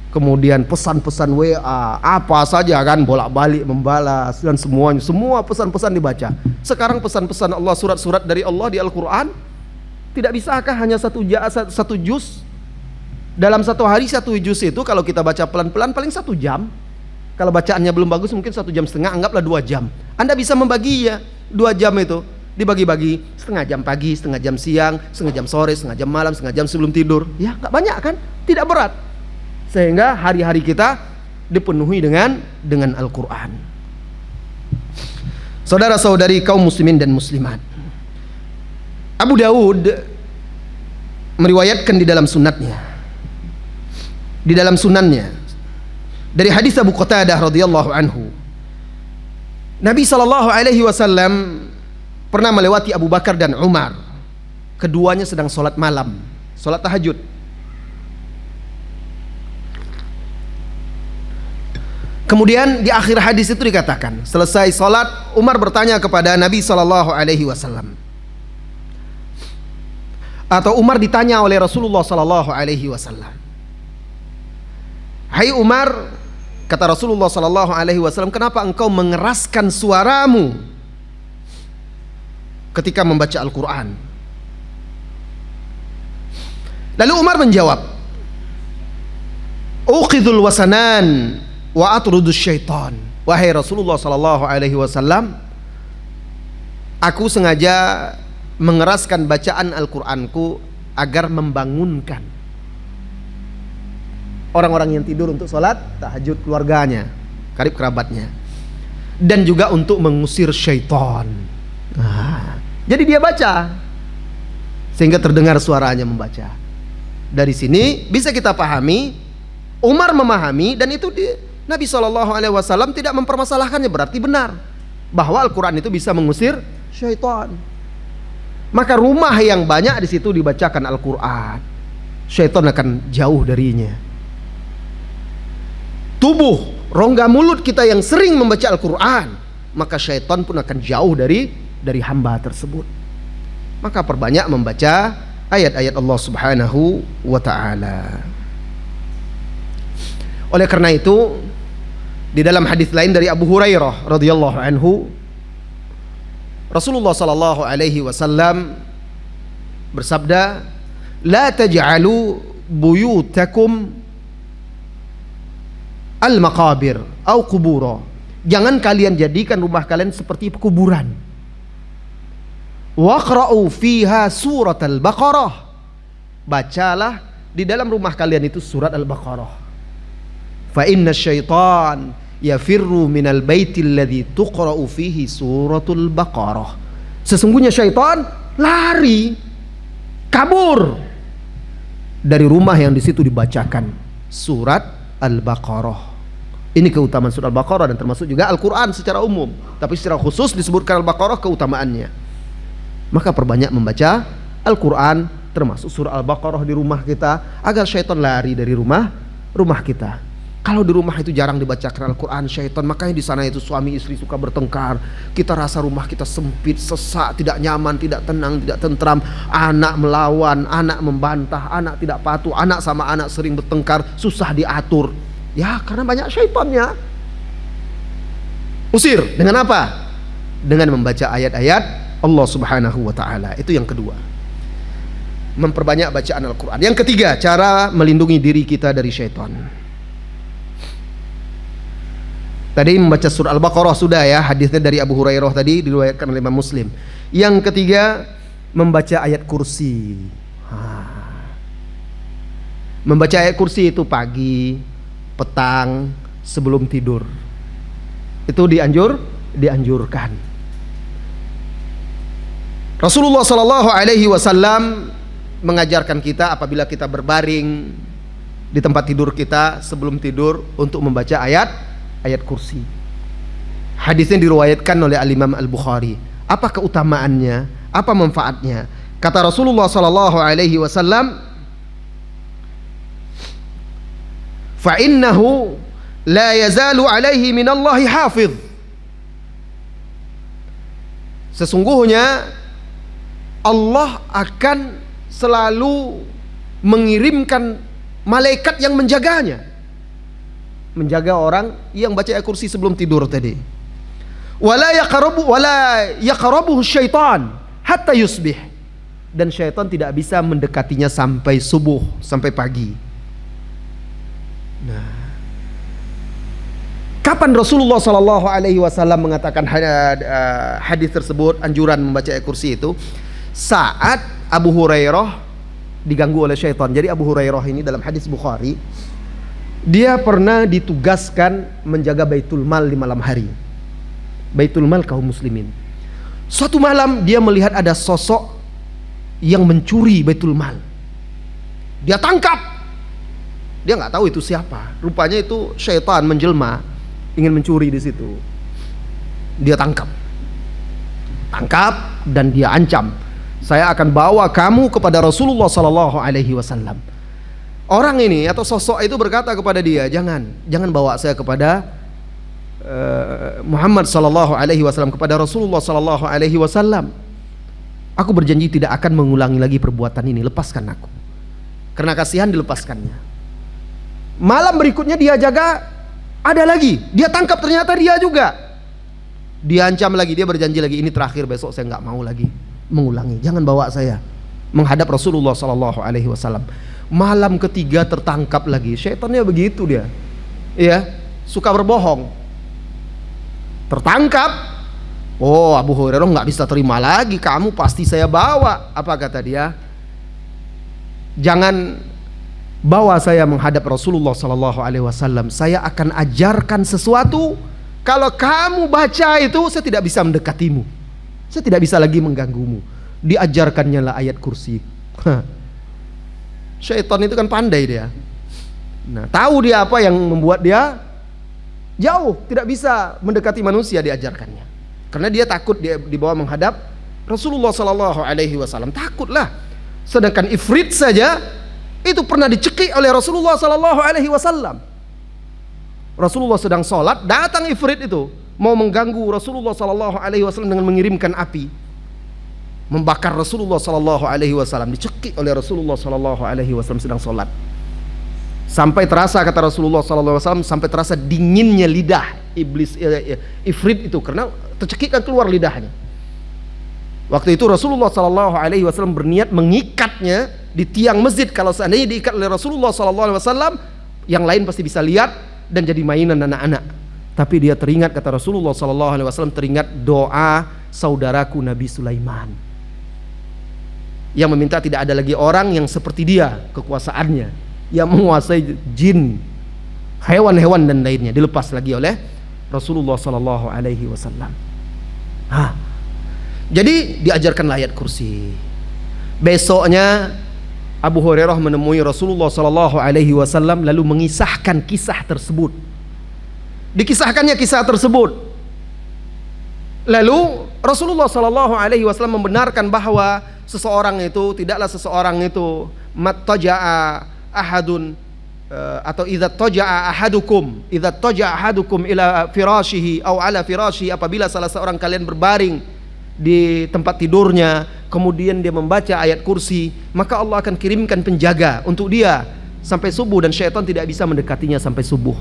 S1: kemudian pesan-pesan WA, apa saja kan, bolak-balik membalas, dan semuanya, semua pesan-pesan dibaca. Sekarang pesan-pesan Allah, surat-surat dari Allah di Al-Quran, tidak bisakah hanya 1 juz? Dalam 1 hari 1 juz itu kalau kita baca pelan-pelan paling 1 jam. Kalau bacaannya belum bagus mungkin 1,5 jam, anggaplah 2 jam. Anda bisa membagi ya 2 jam itu dibagi-bagi, setengah jam pagi, setengah jam siang, setengah jam sore, setengah jam malam, setengah jam sebelum tidur. Ya nggak banyak kan, tidak berat. Sehingga hari-hari kita dipenuhi dengan Al-Quran. Saudara-saudari kaum muslimin dan muslimat, Abu Dawud meriwayatkan di dalam sunannya dari hadis Abu Qatadah radhiyallahu anhu, Nabi SAW pernah melewati Abu Bakar dan Umar. Keduanya sedang sholat malam, sholat tahajud. Kemudian di akhir hadis itu dikatakan, selesai sholat, Umar bertanya kepada Nabi SAW, atau Umar ditanya oleh Rasulullah SAW, "Hai Umar," kata Rasulullah SAW, "kenapa engkau mengeraskan suaramu ketika membaca Al-Quran?" Lalu Umar menjawab, "Uqidul wasanan wa atrudus syaitan." Wahai Rasulullah SAW, aku sengaja mengeraskan bacaan Al-Quranku agar membangunkan orang-orang yang tidur untuk sholat tahajud, keluarganya, karib kerabatnya, dan juga untuk mengusir syaitan. Jadi dia baca sehingga terdengar suaranya membaca. Dari sini bisa kita pahami, Umar memahami, dan itu Nabi SAW tidak mempermasalahkannya, berarti benar bahwa Al-Quran itu bisa mengusir syaitan. Maka rumah yang banyak di situ dibacakan Al-Quran, syaitan akan jauh darinya. Tubuh, rongga mulut kita yang sering membaca Al-Quran, maka syaitan pun akan jauh dari hamba tersebut. Maka perbanyak membaca ayat-ayat Allah Subhanahu wa ta'ala. Oleh karena itu, di dalam hadis lain dari Abu Hurairah radhiyallahu anhu, Rasulullah sallallahu alaihi wasallam bersabda, "La taj'alu buyutakum al-maqabir au qubura." Jangan kalian jadikan rumah kalian seperti kuburan. Waqra'u fiha surat al-Baqarah. Bacalah di dalam rumah kalian itu surat Al-Baqarah. Fa inna syaitan yafirru minal baitil ladzi tuqra'u fihi suratul Baqarah. Sesungguhnya syaitan lari, kabur dari rumah yang di situ dibacakan surat Al-Baqarah. Ini keutamaan surat Al-Baqarah, dan termasuk juga Al-Quran secara umum, tapi secara khusus disebutkan Al-Baqarah keutamaannya. Maka perbanyak membaca Al-Quran, termasuk surah Al-Baqarah di rumah kita, agar syaitan lari dari rumah kita. Kalau di rumah itu jarang dibacakan Al-Quran, syaitan, makanya di sana itu suami istri suka bertengkar. Kita rasa rumah kita sempit, sesak, tidak nyaman, tidak tenang, tidak tentram. Anak melawan, anak membantah, anak tidak patuh, anak sama anak sering bertengkar, susah diatur. Ya karena banyak syaitannya. Usir dengan apa? Dengan membaca ayat-ayat Allah Subhanahu wa ta'ala. Itu yang kedua, memperbanyak bacaan Al-Quran. Yang ketiga, cara melindungi diri kita dari syaitan. Tadi membaca surah Al-Baqarah sudah ya, hadisnya dari Abu Hurairah tadi diriwayatkan oleh Imam Muslim. Yang ketiga, membaca ayat kursi. Membaca ayat kursi itu pagi, petang, sebelum tidur. Itu dianjurkan. Rasulullah sallallahu alaihi wasallam mengajarkan kita apabila kita berbaring di tempat tidur kita sebelum tidur untuk membaca ayat kursi. Hadisnya diriwayatkan oleh Al-Imam Al-Bukhari. Apa keutamaannya? Apa manfaatnya? Kata Rasulullah sallallahu alaihi wasallam, "Fa innahu la yazalu alaihi minallahi hafiz." Sesungguhnya Allah akan selalu mengirimkan malaikat yang menjaganya, menjaga orang yang baca ayat kursi sebelum tidur tadi. Wala yaqrabuhu syaitan hatta yusbih. Dan syaitan tidak bisa mendekatinya sampai subuh, sampai pagi. Nah, kapan Rasulullah sallallahu alaihi wasallam mengatakan hadis tersebut, anjuran membaca ayat kursi itu? Saat Abu Hurairah diganggu oleh syaitan. Jadi Abu Hurairah ini dalam hadis Bukhari, dia pernah ditugaskan menjaga Baitul Mal di malam hari, Baitul Mal kaum muslimin. Suatu malam dia melihat ada sosok yang mencuri Baitul Mal. Dia tangkap. Dia nggak tahu itu siapa. Rupanya itu syaitan menjelma ingin mencuri di situ. Dia tangkap dan dia ancam, "Saya akan bawa kamu kepada Rasulullah sallallahu alaihi wasallam." Orang ini atau sosok itu berkata kepada dia, jangan bawa saya kepada Muhammad sallallahu alaihi wasallam, kepada Rasulullah sallallahu alaihi wasallam. Aku berjanji tidak akan mengulangi lagi perbuatan ini, lepaskan aku. Karena kasihan, dilepaskannya. Malam berikutnya dia jaga, ada lagi, dia tangkap, ternyata dia juga. Dia ancam lagi, dia berjanji lagi, ini terakhir, besok saya nggak mau lagi mengulangi, jangan bawa saya menghadap Rasulullah sallallahu alaihi wasallam. Malam ketiga tertangkap lagi. Syaitannya begitu dia, ya, suka berbohong. Tertangkap. Oh, Abu Hurairah nggak bisa terima lagi, kamu pasti saya bawa. Apa kata dia? Jangan bawa saya menghadap Rasulullah sallallahu alaihi wasallam. Saya akan ajarkan sesuatu. Kalau kamu baca itu, saya tidak bisa mendekatimu. Saya tidak bisa lagi mengganggumu. Diajarkannya lah ayat kursi. Syaitan itu kan pandai dia. Nah, tahu dia apa yang membuat dia jauh, tidak bisa mendekati manusia, diajarkannya. Karena dia takut dia dibawa menghadap Rasulullah sallallahu alaihi wasallam. Takutlah. Sedangkan ifrit saja itu pernah dicekik oleh Rasulullah sallallahu alaihi wasallam. Rasulullah sedang sholat, datang ifrit itu mau mengganggu Rasulullah sallallahu alaihi wasallam dengan mengirimkan api, membakar Rasulullah sallallahu alaihi wasallam. Dicekik oleh Rasulullah sallallahu alaihi wasallam sedang sholat. Sampai terasa, kata Rasulullah sallallahu alaihi wasallam, sampai terasa dinginnya lidah iblis ifrit itu, karena tercekikkan keluar lidahnya. Waktu itu Rasulullah sallallahu alaihi wasallam berniat mengikatnya di tiang masjid. Kalau seandainya diikat oleh Rasulullah sallallahu alaihi wasallam, yang lain pasti bisa lihat dan jadi mainan anak-anak. Tapi dia teringat, kata Rasulullah sallallahu alaihi wasallam, teringat doa saudaraku Nabi Sulaiman yang meminta tidak ada lagi orang yang seperti dia kekuasaannya, yang menguasai jin, hewan-hewan dan lainnya, dilepas lagi oleh Rasulullah sallallahu alaihi wasallam. Jadi diajarkan ayat kursi. Besoknya Abu Hurairah menemui Rasulullah sallallahu alaihi wasallam lalu mengisahkan kisah tersebut. Dikisahkannya kisah tersebut. Lalu Rasulullah sallallahu alaihi wasallam membenarkan bahwa seseorang itu tidaklah seseorang itu mattaja'a ahadun atau idza taja'a ahadukum ila firashihi aw ala firashihi, apabila salah seorang kalian berbaring di tempat tidurnya kemudian dia membaca ayat kursi, maka Allah akan kirimkan penjaga untuk dia sampai subuh dan syaitan tidak bisa mendekatinya sampai subuh.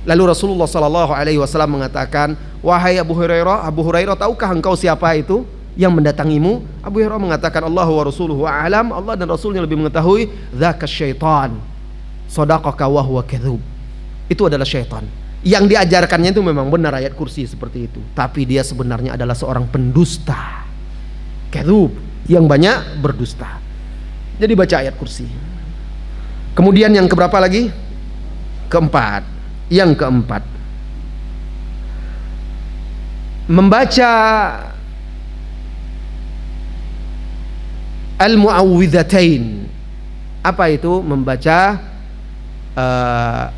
S1: Lalu Rasulullah SAW mengatakan, wahai Abu Hurairah, tahukah engkau siapa itu yang mendatangimu? Abu Hurairah mengatakan, Allah wa rasuluhu a'lam, Allah dan Rasulnya lebih mengetahui. Dzaka syaitan sadaqaka wa huwa kadzub. Itu adalah syaitan. Yang diajarkannya itu memang benar ayat kursi seperti itu, tapi dia sebenarnya adalah seorang pendusta, kadzub, yang banyak berdusta. Jadi baca ayat kursi. Kemudian yang keberapa lagi? Yang keempat, membaca al-mu'awwidhatain. Apa itu? Membaca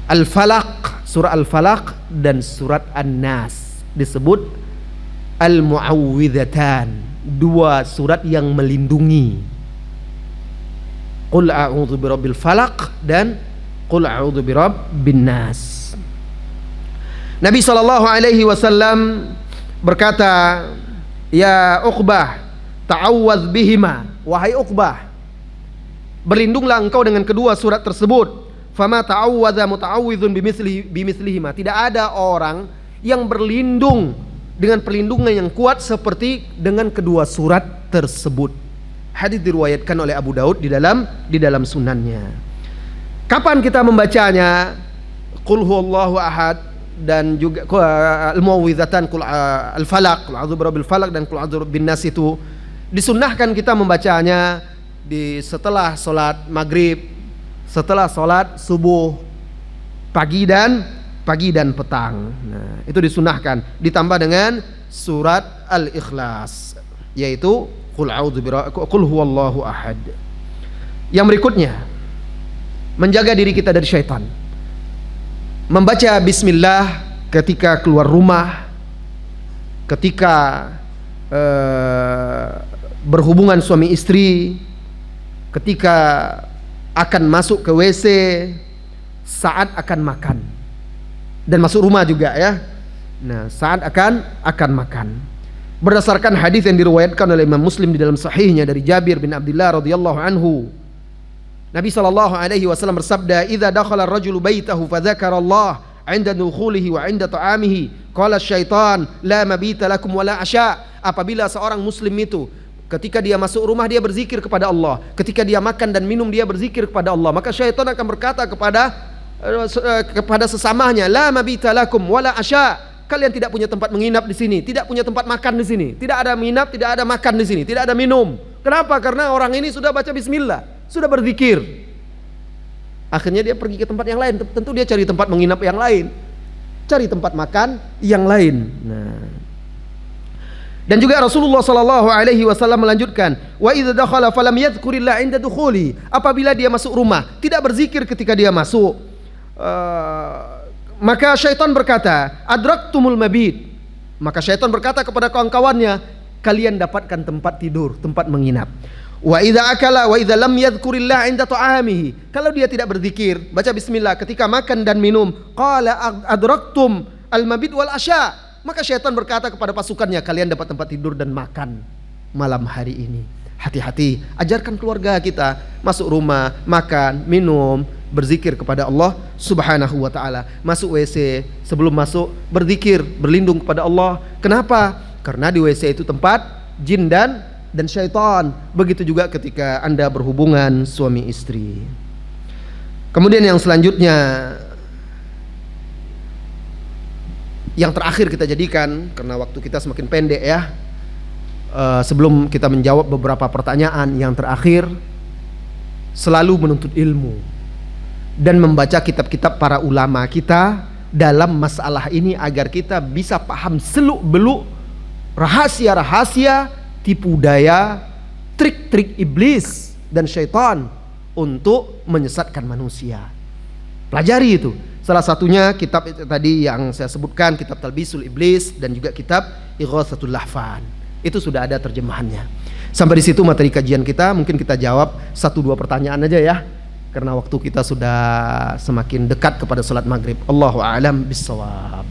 S1: Al-Falaq, surah Al-Falaq dan surat An-Nas, disebut Al-Mu'awwidhatan, dua surat yang melindungi. Qul a'udzu birabbil falaq dan Qul a'udzu birabbin nas. Nabi SAW berkata, ya Uqbah, ta'awwadz bihima, wahai Uqbah, berlindunglah engkau dengan kedua surat tersebut. Fama ta'awwadza muta'awwidzun bimithlihima. Tidak ada orang yang berlindung dengan perlindungan yang kuat seperti dengan kedua surat tersebut. Hadis diriwayatkan oleh Abu Daud di dalam sunannya. Kapan kita membacanya? Qul huwallahu ahad dan juga al-mu'awwidzatan, Qul al-falaq, Qul a'udzu birabbil falaq dan Qul a'udzu birabbin nas, itu disunnahkan kita membacanya setelah salat maghrib, setelah sholat subuh, pagi dan petang. Nah, itu disunahkan. Ditambah dengan surat Al-Ikhlas, yaitu Qul huwallahu ahad. Yang berikutnya, menjaga diri kita dari syaitan. Membaca bismillah ketika keluar rumah, ketika berhubungan suami istri, ketika akan masuk ke WC, saat akan makan, dan masuk rumah juga ya. Nah, saat akan makan. Berdasarkan hadis yang diriwayatkan oleh Imam Muslim di dalam sahihnya dari Jabir bin Abdullah radhiyallahu anhu, Nabi SAW bersabda, "Idza dakhala ar-rajulu baitahu fa dzakara Allah 'inda dukhulihi wa 'inda ta'amihi, qala asy-syaitan la mabita lakum wa la asya." Apabila seorang muslim itu ketika dia masuk rumah dia berzikir kepada Allah, ketika dia makan dan minum dia berzikir kepada Allah, maka syaitan akan berkata kepada sesamanya, la mabita lakum wala asya, kalian tidak punya tempat menginap di sini, tidak punya tempat makan di sini, tidak ada menginap, tidak ada makan di sini, tidak ada minum. Kenapa? Karena orang ini sudah baca bismillah, sudah berzikir. Akhirnya dia pergi ke tempat yang lain, tentu dia cari tempat menginap yang lain, cari tempat makan yang lain. Nah, dan juga Rasulullah SAW melanjutkan, wa idza dakhala falam yadhkurillah 'inda dukhuli, apabila dia masuk rumah tidak berzikir ketika dia masuk, maka syaitan berkata, adraktumul mabit, maka syaitan berkata kepada kawan-kawannya, kalian dapatkan tempat tidur, tempat menginap. Wa idza akala wa idza lam yadhkurillah 'inda ta'amihi, kalau dia tidak berzikir, baca bismillah ketika makan dan minum, qala adraktum al mabit wal asya, maka syaitan berkata kepada pasukannya, kalian dapat tempat tidur dan makan malam hari ini. Hati-hati, ajarkan keluarga kita masuk rumah, makan, minum, berzikir kepada Allah Subhanahu wa ta'ala. Masuk WC, sebelum masuk berzikir, berlindung kepada Allah. Kenapa? Karena di WC itu tempat jin dan syaitan. Begitu juga ketika Anda berhubungan suami istri. Kemudian yang selanjutnya, yang terakhir kita jadikan, karena waktu kita semakin pendek ya, sebelum kita menjawab beberapa pertanyaan, yang terakhir, selalu menuntut ilmu dan membaca kitab-kitab para ulama kita dalam masalah ini, agar kita bisa paham seluk-beluk rahasia-rahasia, tipu daya, trik-trik iblis dan syaitan untuk menyesatkan manusia. Pelajari itu. Salah satunya kitab tadi yang saya sebutkan, kitab Talbisul Iblis dan juga kitab Ighatsatul Lahfan. Itu sudah ada terjemahannya. Sampai di situ materi kajian kita. Mungkin kita jawab 1-2 pertanyaan aja ya, karena waktu kita sudah semakin dekat kepada salat maghrib. Allahu a'lam bissawab.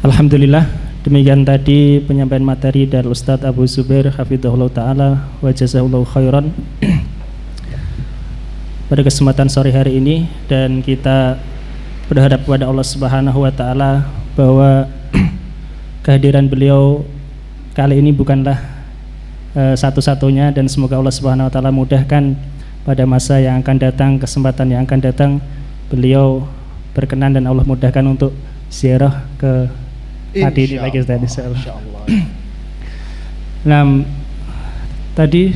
S2: Alhamdulillah, demikian tadi penyampaian materi dari Ustadz Abu Zubair hafizahullah ta'ala wa jazahullahu khairan pada kesempatan sore hari ini, dan kita berharap kepada Allah Subhanahu wa ta'ala bahwa kehadiran beliau kali ini bukanlah satu-satunya, dan semoga Allah Subhanahu wa ta'ala mudahkan pada masa yang akan datang, kesempatan yang akan datang, beliau berkenan dan Allah mudahkan untuk ziarah ke hadirin lagi Ustaz, insyaallah. Nah, tadi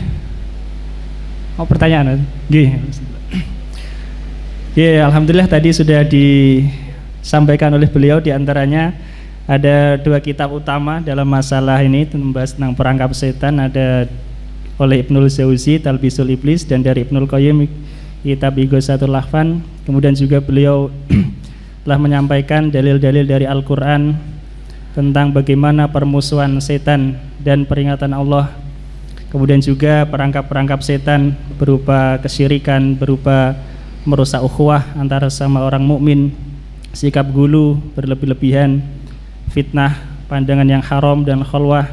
S2: pertanyaan alhamdulillah tadi sudah disampaikan oleh beliau, diantaranya ada 2 kitab utama dalam masalah ini membahas tentang perangkap setan, ada oleh Ibnul Jauzi Talbisul Iblis, dan dari Ibnul Qayyim kitab Ighasatul Lahfan. Kemudian juga beliau telah menyampaikan dalil-dalil dari Al-Quran tentang bagaimana permusuhan setan dan peringatan Allah. Kemudian juga perangkap-perangkap setan berupa kesyirikan, berupa merusak ukhuwah antara sama orang mukmin, sikap gulu berlebih-lebihan, fitnah, pandangan yang haram dan khalwah.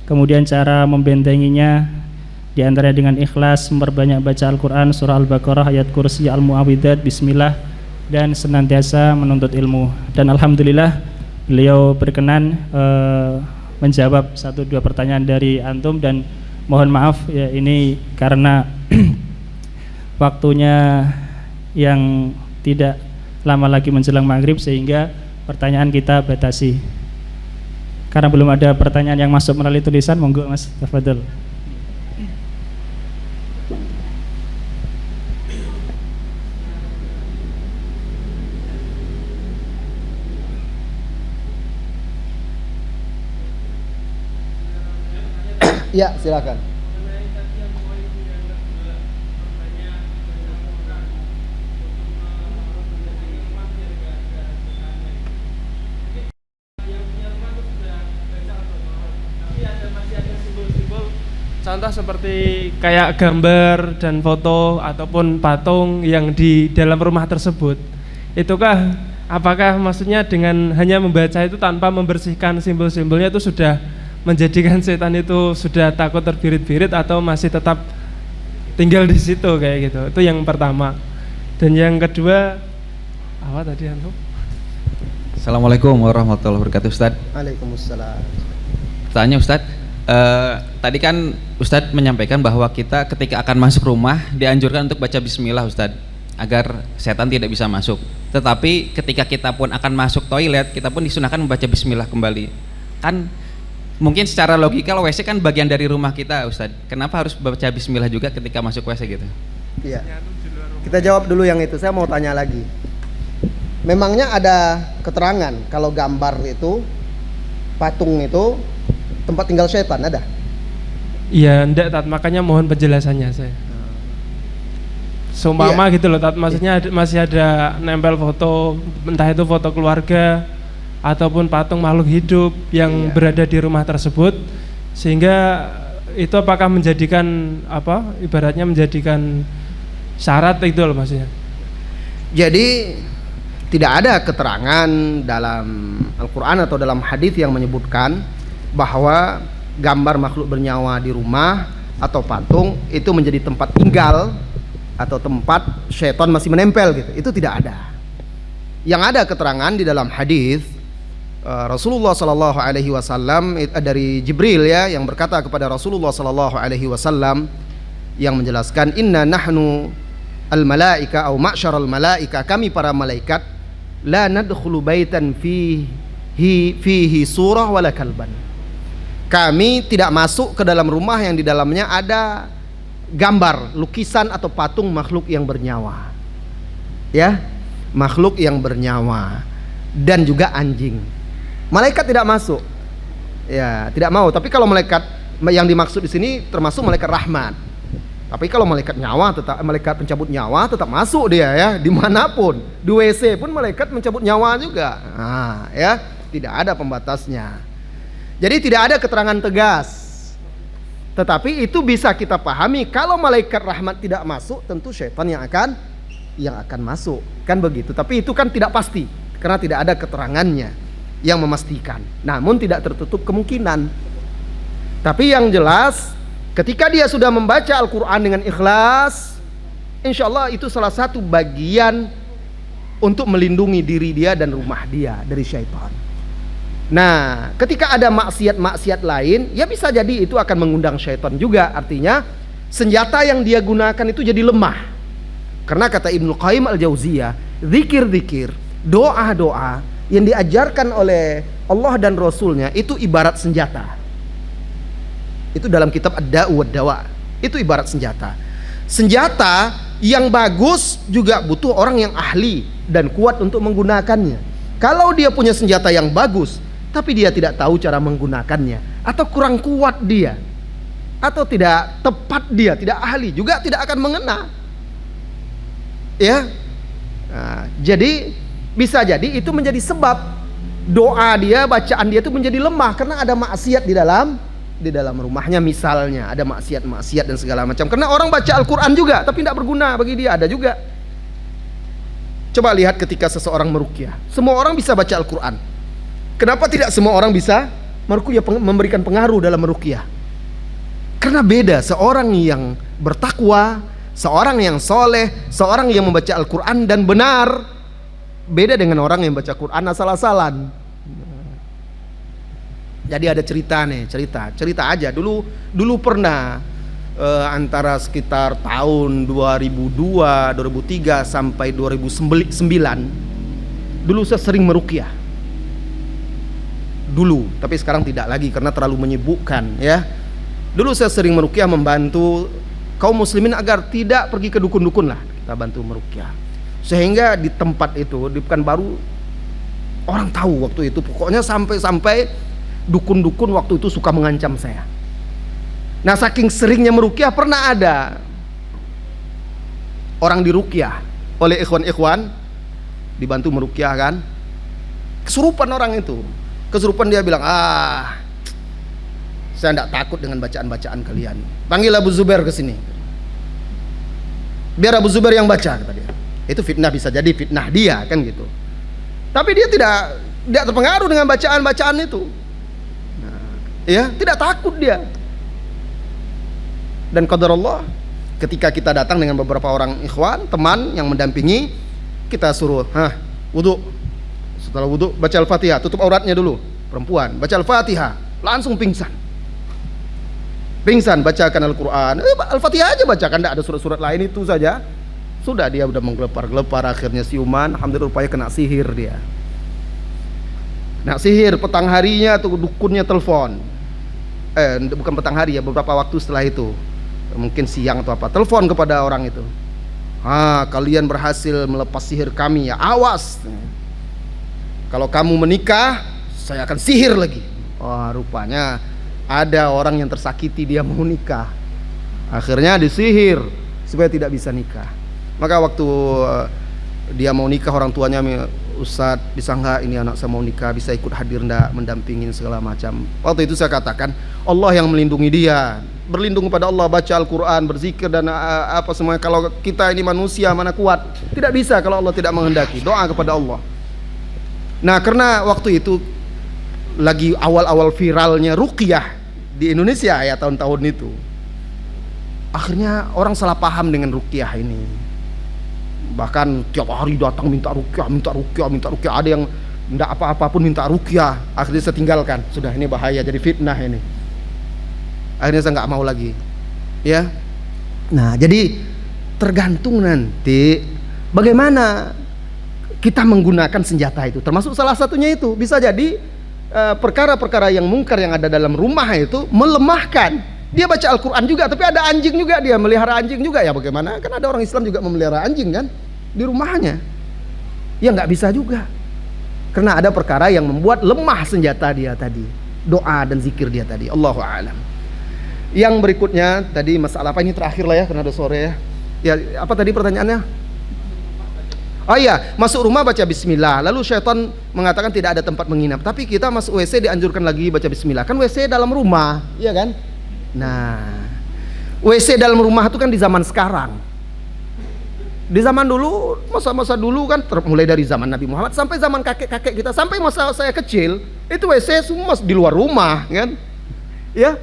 S2: Kemudian cara membentenginya diantaranya dengan ikhlas, memperbanyak baca Al-Quran, surah Al-Baqarah, ayat kursi, Al-Mu'awwidzat, Bismillah, dan senantiasa menuntut ilmu. Dan alhamdulillah beliau berkenan menjawab 1-2 pertanyaan dari antum, dan mohon maaf ya, ini karena waktunya yang tidak lama lagi menjelang maghrib sehingga pertanyaan kita batasi. Karena belum ada pertanyaan yang masuk melalui tulisan, monggo Mas, tafadhol.
S1: Ya, silakan.
S3: Contoh seperti kayak gambar dan foto ataupun patung yang di dalam rumah tersebut, itukah apakah maksudnya dengan hanya membaca itu tanpa membersihkan simbol-simbolnya itu sudah menjadikan setan itu sudah takut terbirit-birit, atau masih tetap tinggal di situ kayak gitu? Itu yang pertama. Dan yang kedua apa tadi antum?
S4: Assalamualaikum warahmatullahi wabarakatuh Ustadz.
S1: Waalaikumsalam.
S4: Tanya Ustadz, tadi kan Ustadz menyampaikan bahwa kita ketika akan masuk rumah dianjurkan untuk baca bismillah Ustadz, agar setan tidak bisa masuk. Tetapi ketika kita pun akan masuk toilet, kita pun disunahkan membaca bismillah kembali. Kan mungkin secara logika WC kan bagian dari rumah kita Ustadz, kenapa harus baca bismillah juga ketika masuk WC gitu?
S1: Iya, kita jawab dulu yang itu. Saya mau tanya lagi, memangnya ada keterangan kalau gambar itu, patung itu tempat tinggal setan, ada?
S3: Iya, enggak Tat, makanya mohon penjelasannya saya. Seumpama gitu loh Tat, maksudnya masih ada nempel foto, entah itu foto keluarga ataupun patung makhluk hidup yang berada di rumah tersebut, sehingga itu apakah menjadikan apa, ibaratnya menjadikan syarat itu loh maksudnya.
S1: Jadi tidak ada keterangan dalam Al-Quran atau dalam hadis yang menyebutkan bahwa gambar makhluk bernyawa di rumah atau patung itu menjadi tempat tinggal atau tempat syaitan masih menempel gitu. Itu tidak ada. Yang ada keterangan di dalam hadis Rasulullah Sallallahu Alaihi Wasallam dari Jibril ya, yang berkata kepada Rasulullah Sallallahu Alaihi Wasallam, yang menjelaskan, inna nahnu al malaika atau ma'syaral malaika, kami para malaikat, la nadkhulu baitan fihi surah wala kalban, kami tidak masuk ke dalam rumah yang di dalamnya ada gambar, lukisan atau patung makhluk yang bernyawa, ya, makhluk yang bernyawa, dan juga anjing. Malaikat tidak masuk, ya, tidak mau. Tapi kalau malaikat yang dimaksud di sini termasuk malaikat rahmat, Tapi kalau malaikat pencabut nyawa tetap masuk dia ya, dimanapun, di WC pun malaikat mencabut nyawa juga. Nah, ya, tidak ada pembatasnya. Jadi tidak ada keterangan tegas. Tetapi itu bisa kita pahami, kalau malaikat rahmat tidak masuk, tentu syaitan yang akan masuk, kan begitu. Tapi itu kan tidak pasti, karena tidak ada keterangannya yang memastikan. Namun tidak tertutup kemungkinan. Tapi yang jelas, ketika dia sudah membaca Al-Quran dengan ikhlas, insya Allah itu salah satu bagian untuk melindungi diri dia dan rumah dia dari syaitan. Nah, ketika ada maksiat-maksiat lain, ya bisa jadi itu akan mengundang syaitan juga. Artinya senjata yang dia gunakan itu jadi lemah. Karena kata Ibnu Qayyim Al-Jauziyah, zikir-zikir, doa-doa yang diajarkan oleh Allah dan Rasulnya itu ibarat senjata. Itu dalam kitab Ad-Da'u wad-Dawa. Itu ibarat senjata. Senjata yang bagus juga butuh orang yang ahli dan kuat untuk menggunakannya. Kalau dia punya senjata yang bagus, tapi dia tidak tahu cara menggunakannya, atau kurang kuat dia, atau tidak tepat dia, tidak ahli, juga tidak akan mengena. Ya, nah, jadi bisa jadi itu menjadi sebab doa dia, bacaan dia itu menjadi lemah karena ada maksiat di dalam rumahnya, misalnya ada maksiat dan segala macam. Karena orang baca Al-Quran juga tapi tidak berguna bagi dia, ada juga. Coba lihat ketika seseorang meruqyah, semua orang bisa baca Al-Quran. Kenapa tidak semua orang bisa meruqyah, memberikan pengaruh dalam meruqyah? Karena beda seorang yang bertakwa, seorang yang soleh, seorang yang membaca Al-Quran dan benar, beda dengan orang yang baca Quran asal-asalan. Jadi ada cerita aja. Dulu pernah antara sekitar tahun 2002, 2003 sampai 2009, dulu saya sering meruqyah. Dulu, tapi sekarang tidak lagi karena terlalu menyibukkan ya. Dulu saya sering meruqyah, membantu kaum muslimin agar tidak pergi ke dukun-dukun lah. Kita bantu meruqyah. Sehingga di tempat itu, di Pekanbaru, orang tahu waktu itu. Pokoknya sampai dukun-dukun waktu itu suka mengancam saya. Nah, saking seringnya meruqyah, pernah ada orang diruqyah oleh ikhwan-ikhwan, dibantu meruqyah kan. Kesurupan orang itu. Kesurupan, dia bilang, saya tidak takut dengan bacaan-bacaan kalian. Panggil Abu Zubair ke sini. Biar Abu Zubair yang baca, kata dia. Itu fitnah, bisa jadi fitnah dia kan gitu. Tapi dia tidak terpengaruh dengan bacaan-bacaan itu. Nah, ya, tidak takut dia. Dan qadarullah, ketika kita datang dengan beberapa orang ikhwan, teman yang mendampingi, kita suruh, wudu. Setelah wudu, baca Al-Fatihah, tutup auratnya dulu. Perempuan, baca Al-Fatihah, langsung pingsan, bacakan Al-Quran, Al-Fatihah aja bacakan, tidak ada surat-surat lain, itu saja. Sudah, dia udah menggelepar-gelepar, akhirnya siuman. Alhamdulillah, rupanya kena sihir dia. Kena sihir, petang harinya tuh dukunnya telepon. Bukan petang hari ya, beberapa waktu setelah itu, mungkin siang atau apa, telepon kepada orang itu. Kalian berhasil melepas sihir kami ya, awas. Kalau kamu menikah, saya akan sihir lagi. Rupanya ada orang yang tersakiti, dia mau nikah. Akhirnya disihir supaya tidak bisa nikah. Maka waktu dia mau nikah, orang tuanya, Ustaz, bisa nggak ini anak saya mau nikah, bisa ikut hadir ndak, mendampingin segala macam. Waktu itu saya katakan, Allah yang melindungi dia. Berlindung kepada Allah, baca Al-Quran, berzikir dan apa semuanya. Kalau kita ini manusia, mana kuat, tidak bisa kalau Allah tidak menghendaki. Doa kepada Allah. Nah, karena waktu itu lagi awal-awal viralnya ruqyah di Indonesia ya, tahun-tahun itu, akhirnya orang salah paham dengan ruqyah ini. Bahkan tiap hari datang minta ruqyah. Ada yang tidak apa-apa pun minta ruqyah. Akhirnya saya tinggalkan. Sudah, ini bahaya, jadi fitnah ini. Akhirnya saya nggak mau lagi. Ya. Nah, jadi tergantung nanti bagaimana kita menggunakan senjata itu. Termasuk salah satunya itu bisa jadi perkara-perkara yang mungkar yang ada dalam rumah itu melemahkan. Dia baca Al-Quran juga, tapi ada anjing juga, dia melihara anjing juga, ya bagaimana? Kan ada orang Islam juga memelihara anjing kan di rumahnya. Ya nggak bisa juga. Karena ada perkara yang membuat lemah senjata dia tadi, doa dan zikir dia tadi. Allahu a'lam. Yang berikutnya tadi masalah apa, ini terakhir lah ya karena udah sore ya. Ya, apa tadi pertanyaannya? Oh iya, masuk rumah baca bismillah. Lalu syaitan mengatakan tidak ada tempat menginap. Tapi kita masuk WC dianjurkan lagi baca bismillah. Kan WC dalam rumah, iya kan? Nah, WC dalam rumah itu kan di zaman sekarang. Di zaman dulu, masa-masa dulu kan mulai dari zaman Nabi Muhammad sampai zaman kakek-kakek kita, sampai masa saya kecil, itu WC semua di luar rumah, kan? Ya.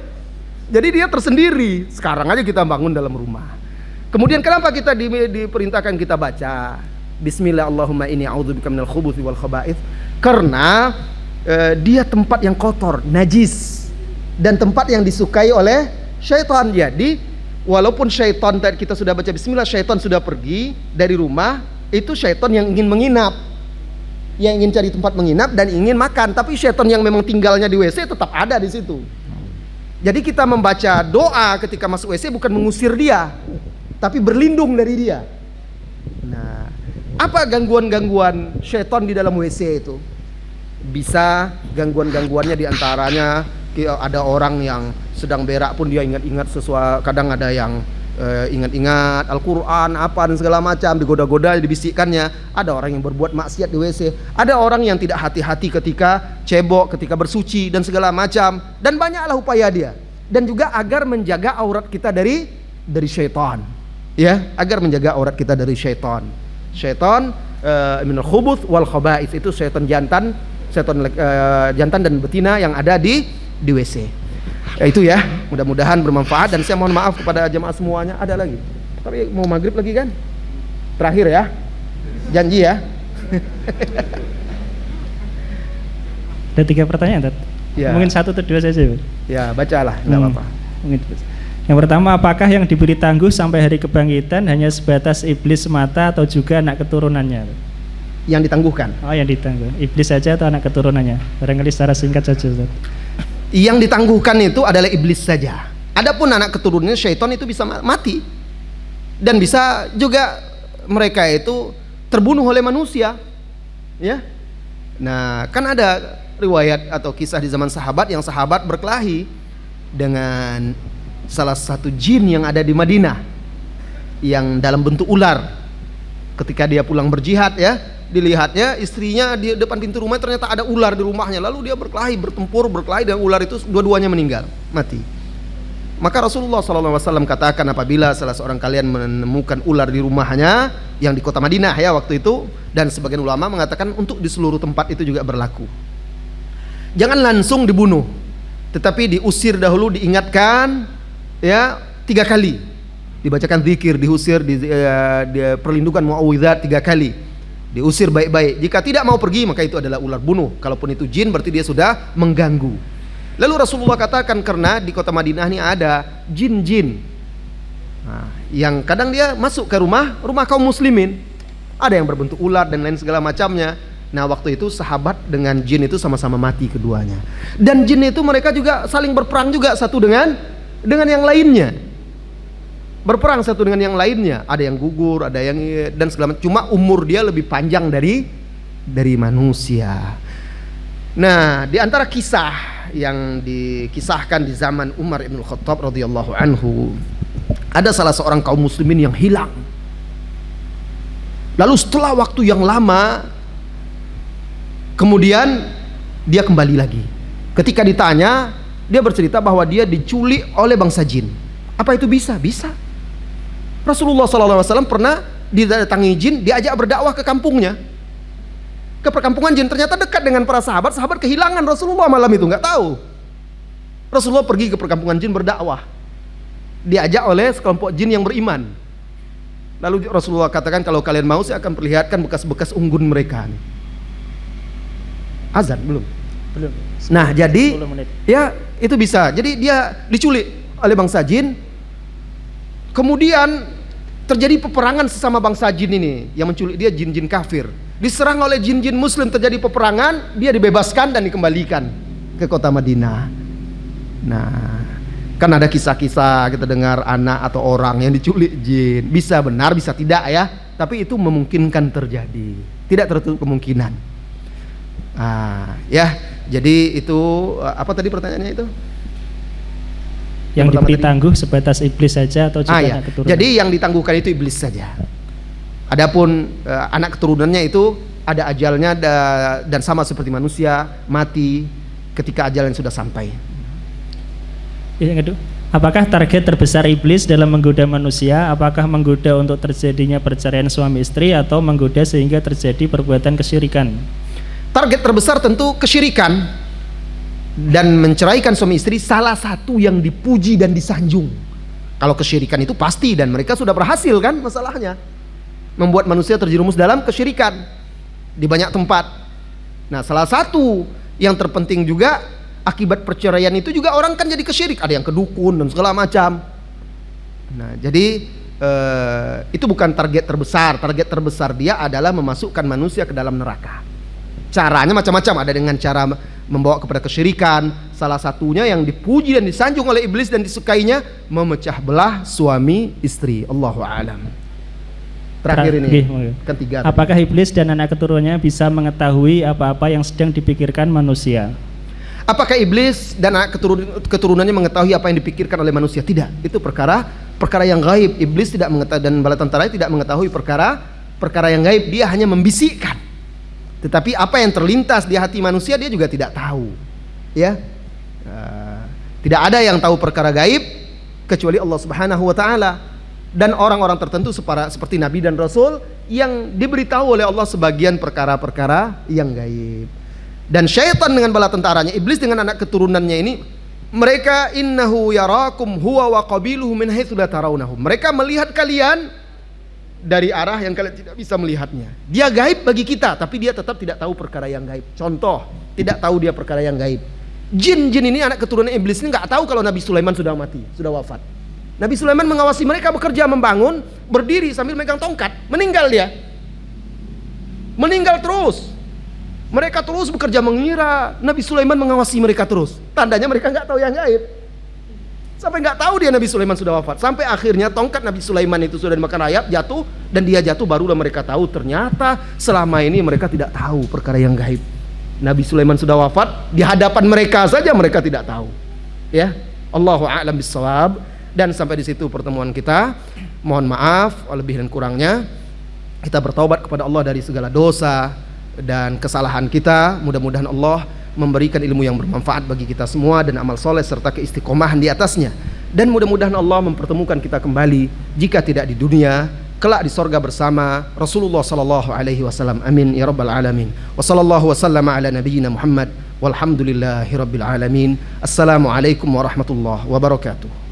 S1: Jadi dia tersendiri. Sekarang aja kita bangun dalam rumah. Kemudian kenapa kita diperintahkan kita baca Bismillah Allahumma inni a'udzubika minal khubuthi wal khaba'ith? Karena dia tempat yang kotor, najis, dan tempat yang disukai oleh syaitan. Jadi walaupun syaitan tadi kita sudah baca bismillah, syaitan sudah pergi dari rumah, itu syaitan yang ingin menginap, yang ingin cari tempat menginap dan ingin makan. Tapi syaitan yang memang tinggalnya di WC tetap ada di situ. Jadi kita membaca doa ketika masuk WC bukan mengusir dia, tapi berlindung dari dia. Nah, apa gangguan-gangguan syaitan di dalam WC itu? Bisa gangguan-gangguannya diantaranya ada orang yang sedang berak pun dia ingat-ingat sesuatu. Kadang ada yang ingat-ingat Al-Quran apa dan segala macam, digoda-goda, dibisikkannya. Ada orang yang berbuat maksiat di WC. Ada orang yang tidak hati-hati ketika cebok, ketika bersuci dan segala macam. Dan banyaklah upaya dia. Dan juga agar menjaga aurat kita dari syaitan. Ya, agar menjaga aurat kita dari syaitan. Syaitan minal khubuth wal khaba'ith, itu syaitan jantan dan betina yang ada di WC. Ya, itu ya, mudah-mudahan bermanfaat dan saya mohon maaf kepada jemaah semuanya. Ada lagi, tapi mau maghrib lagi kan? Terakhir ya, janji ya.
S2: Ada 3 pertanyaan, Tat.
S1: Ya.
S2: Mungkin 1 atau 2 saja, Pak.
S1: Ya, bacalah, nggak apa-apa.
S2: Mungkin. Yang pertama, apakah yang diberi tangguh sampai hari kebangkitan hanya sebatas iblis semata atau juga anak keturunannya?
S1: Yang ditangguhkan.
S2: Oh, yang ditangguh. Iblis saja atau anak keturunannya? Barangkali secara singkat saja, Ustaz.
S1: Yang ditangguhkan itu adalah iblis saja. Adapun anak keturunannya syaitan itu bisa mati. Dan bisa juga mereka itu terbunuh oleh manusia. Ya. Nah, kan ada riwayat atau kisah di zaman sahabat yang sahabat berkelahi dengan salah satu jin yang ada di Madinah yang dalam bentuk ular. Ketika dia pulang berjihad ya, dilihatnya istrinya di depan pintu rumah, ternyata ada ular di rumahnya. Lalu dia berkelahi, berkelahi dengan ular itu, dua-duanya meninggal, mati. Maka Rasulullah SAW katakan, apabila salah seorang kalian menemukan ular di rumahnya yang di kota Madinah ya waktu itu, dan sebagian ulama mengatakan untuk di seluruh tempat itu juga berlaku, jangan langsung dibunuh, tetapi diusir dahulu, diingatkan ya 3 kali, dibacakan zikir, diusir, di perlindungan muawwidzat 3 kali, diusir baik-baik. Jika tidak mau pergi maka itu adalah ular bunuh. Kalaupun itu jin berarti dia sudah mengganggu. Lalu Rasulullah katakan, karena di kota Madinah ini ada jin-jin yang kadang dia masuk ke rumah kaum muslimin, ada yang berbentuk ular dan lain segala macamnya. Nah, waktu itu sahabat dengan jin itu sama-sama mati keduanya. Dan jin itu mereka juga saling berperang juga satu dengan yang lainnya. Berperang satu dengan yang lainnya. Ada yang gugur, ada yang dan segala macam. Cuma umur dia lebih panjang dari manusia. Nah, di antara kisah yang dikisahkan di zaman Umar ibn Khattab radhiyallahu anhu, ada salah seorang kaum muslimin yang hilang. Lalu setelah waktu yang lama, kemudian dia kembali lagi. Ketika ditanya, dia bercerita bahwa dia diculik oleh bangsa jin. Apa itu bisa? Bisa. Rasulullah SAW pernah didatangi jin, diajak berdakwah ke kampungnya, ke perkampungan jin. Ternyata dekat dengan para sahabat kehilangan Rasulullah malam itu, nggak tahu. Rasulullah pergi ke perkampungan jin berdakwah, diajak oleh sekelompok jin yang beriman. Lalu Rasulullah katakan, kalau kalian mau saya akan perlihatkan bekas-bekas unggun mereka. Azan belum? Nah, jadi ya itu bisa. Jadi dia diculik oleh bangsa jin. Kemudian terjadi peperangan sesama bangsa jin ini. Yang menculik dia jin-jin kafir. Diserang oleh jin-jin muslim, terjadi peperangan, dia dibebaskan dan dikembalikan ke kota Madinah. Nah, kan ada kisah-kisah kita dengar anak atau orang yang diculik jin. Bisa benar, bisa tidak ya. Tapi itu memungkinkan terjadi. Tidak tertutup kemungkinan. Ya, jadi itu apa tadi pertanyaannya itu?
S2: Yang
S1: pertama
S2: diberi
S1: tadi?
S2: tangguh sebatas iblis saja atau juga
S1: Ya.
S2: anak keturunan?
S1: Jadi yang ditangguhkan itu iblis saja. Adapun anak keturunannya itu ada ajalnya dan sama seperti manusia, mati ketika ajalnya sudah sampai.
S2: Yang kedua, apakah target terbesar iblis dalam menggoda manusia? Apakah menggoda untuk terjadinya perceraian suami istri atau menggoda sehingga terjadi perbuatan kesyirikan?
S1: Target terbesar tentu kesyirikan dan menceraikan suami istri, salah satu yang dipuji dan disanjung. Kalau kesyirikan itu pasti, dan mereka sudah berhasil kan masalahnya, membuat manusia terjerumus dalam kesyirikan di banyak tempat. Nah, salah satu yang terpenting juga, akibat perceraian itu juga orang kan jadi kesyirik, ada yang kedukun dan segala macam. Nah, jadi itu bukan target terbesar. Target terbesar dia adalah memasukkan manusia ke dalam neraka. Caranya macam-macam, ada dengan cara membawa kepada kesyirikan. Salah satunya yang dipuji dan disanjung oleh iblis dan disukainya, memecah belah suami istri. Allahu a'lam. Terakhir ini, kan 3.
S2: Apakah iblis dan anak keturunannya bisa mengetahui apa-apa yang sedang dipikirkan manusia?
S1: Apakah iblis dan anak keturunannya mengetahui apa yang dipikirkan oleh manusia? Tidak. Itu perkara yang gaib. Iblis tidak mengetahui dan bala tentara tidak mengetahui perkara yang gaib. Dia hanya membisikkan. Tetapi apa yang terlintas di hati manusia dia juga tidak tahu. Ya, tidak ada yang tahu perkara gaib kecuali Allah Subhanahu Wa Taala dan orang-orang tertentu seperti Nabi dan Rasul yang diberitahu oleh Allah sebagian perkara-perkara yang gaib. Dan syaitan dengan bala tentaranya, iblis dengan anak keturunannya ini, mereka innahu yarakum huwa wa qabiluhu min haitsu la tarawnahum. Mereka melihat kalian dari arah yang kalian tidak bisa melihatnya. Dia gaib bagi kita, tapi dia tetap tidak tahu perkara yang gaib. Contoh, tidak tahu dia perkara yang gaib. Jin-jin ini, anak keturunan iblis ini nggak tahu kalau Nabi Sulaiman sudah mati, sudah wafat. Nabi Sulaiman mengawasi mereka bekerja, membangun, berdiri sambil megang tongkat, meninggal dia. Meninggal terus. Mereka terus bekerja, mengira Nabi Sulaiman mengawasi mereka terus. Tandanya mereka nggak tahu yang gaib. Sampai nggak tahu dia Nabi Sulaiman sudah wafat. Sampai akhirnya tongkat Nabi Sulaiman itu sudah dimakan rayap, jatuh, dan dia jatuh, barulah mereka tahu ternyata selama ini mereka tidak tahu perkara yang gaib. Nabi Sulaiman sudah wafat, di hadapan mereka saja mereka tidak tahu. Ya, Allahu a'lam bissawab. Dan sampai di situ pertemuan kita. Mohon maaf lebih dan kurangnya. Kita bertaubat kepada Allah dari segala dosa dan kesalahan kita. Mudah-mudahan Allah memberikan ilmu yang bermanfaat bagi kita semua dan amal soleh serta keistiqomahan di atasnya. Dan mudah-mudahan Allah mempertemukan kita kembali, jika tidak di dunia, kelak di sorga bersama Rasulullah sallallahu alaihi wasallam. Amin ya rabbal alamin. Wa sallallahu wasallama ala nabiyyina Muhammad walhamdulillahi rabbil alamin. Assalamualaikum warahmatullahi wabarakatuh.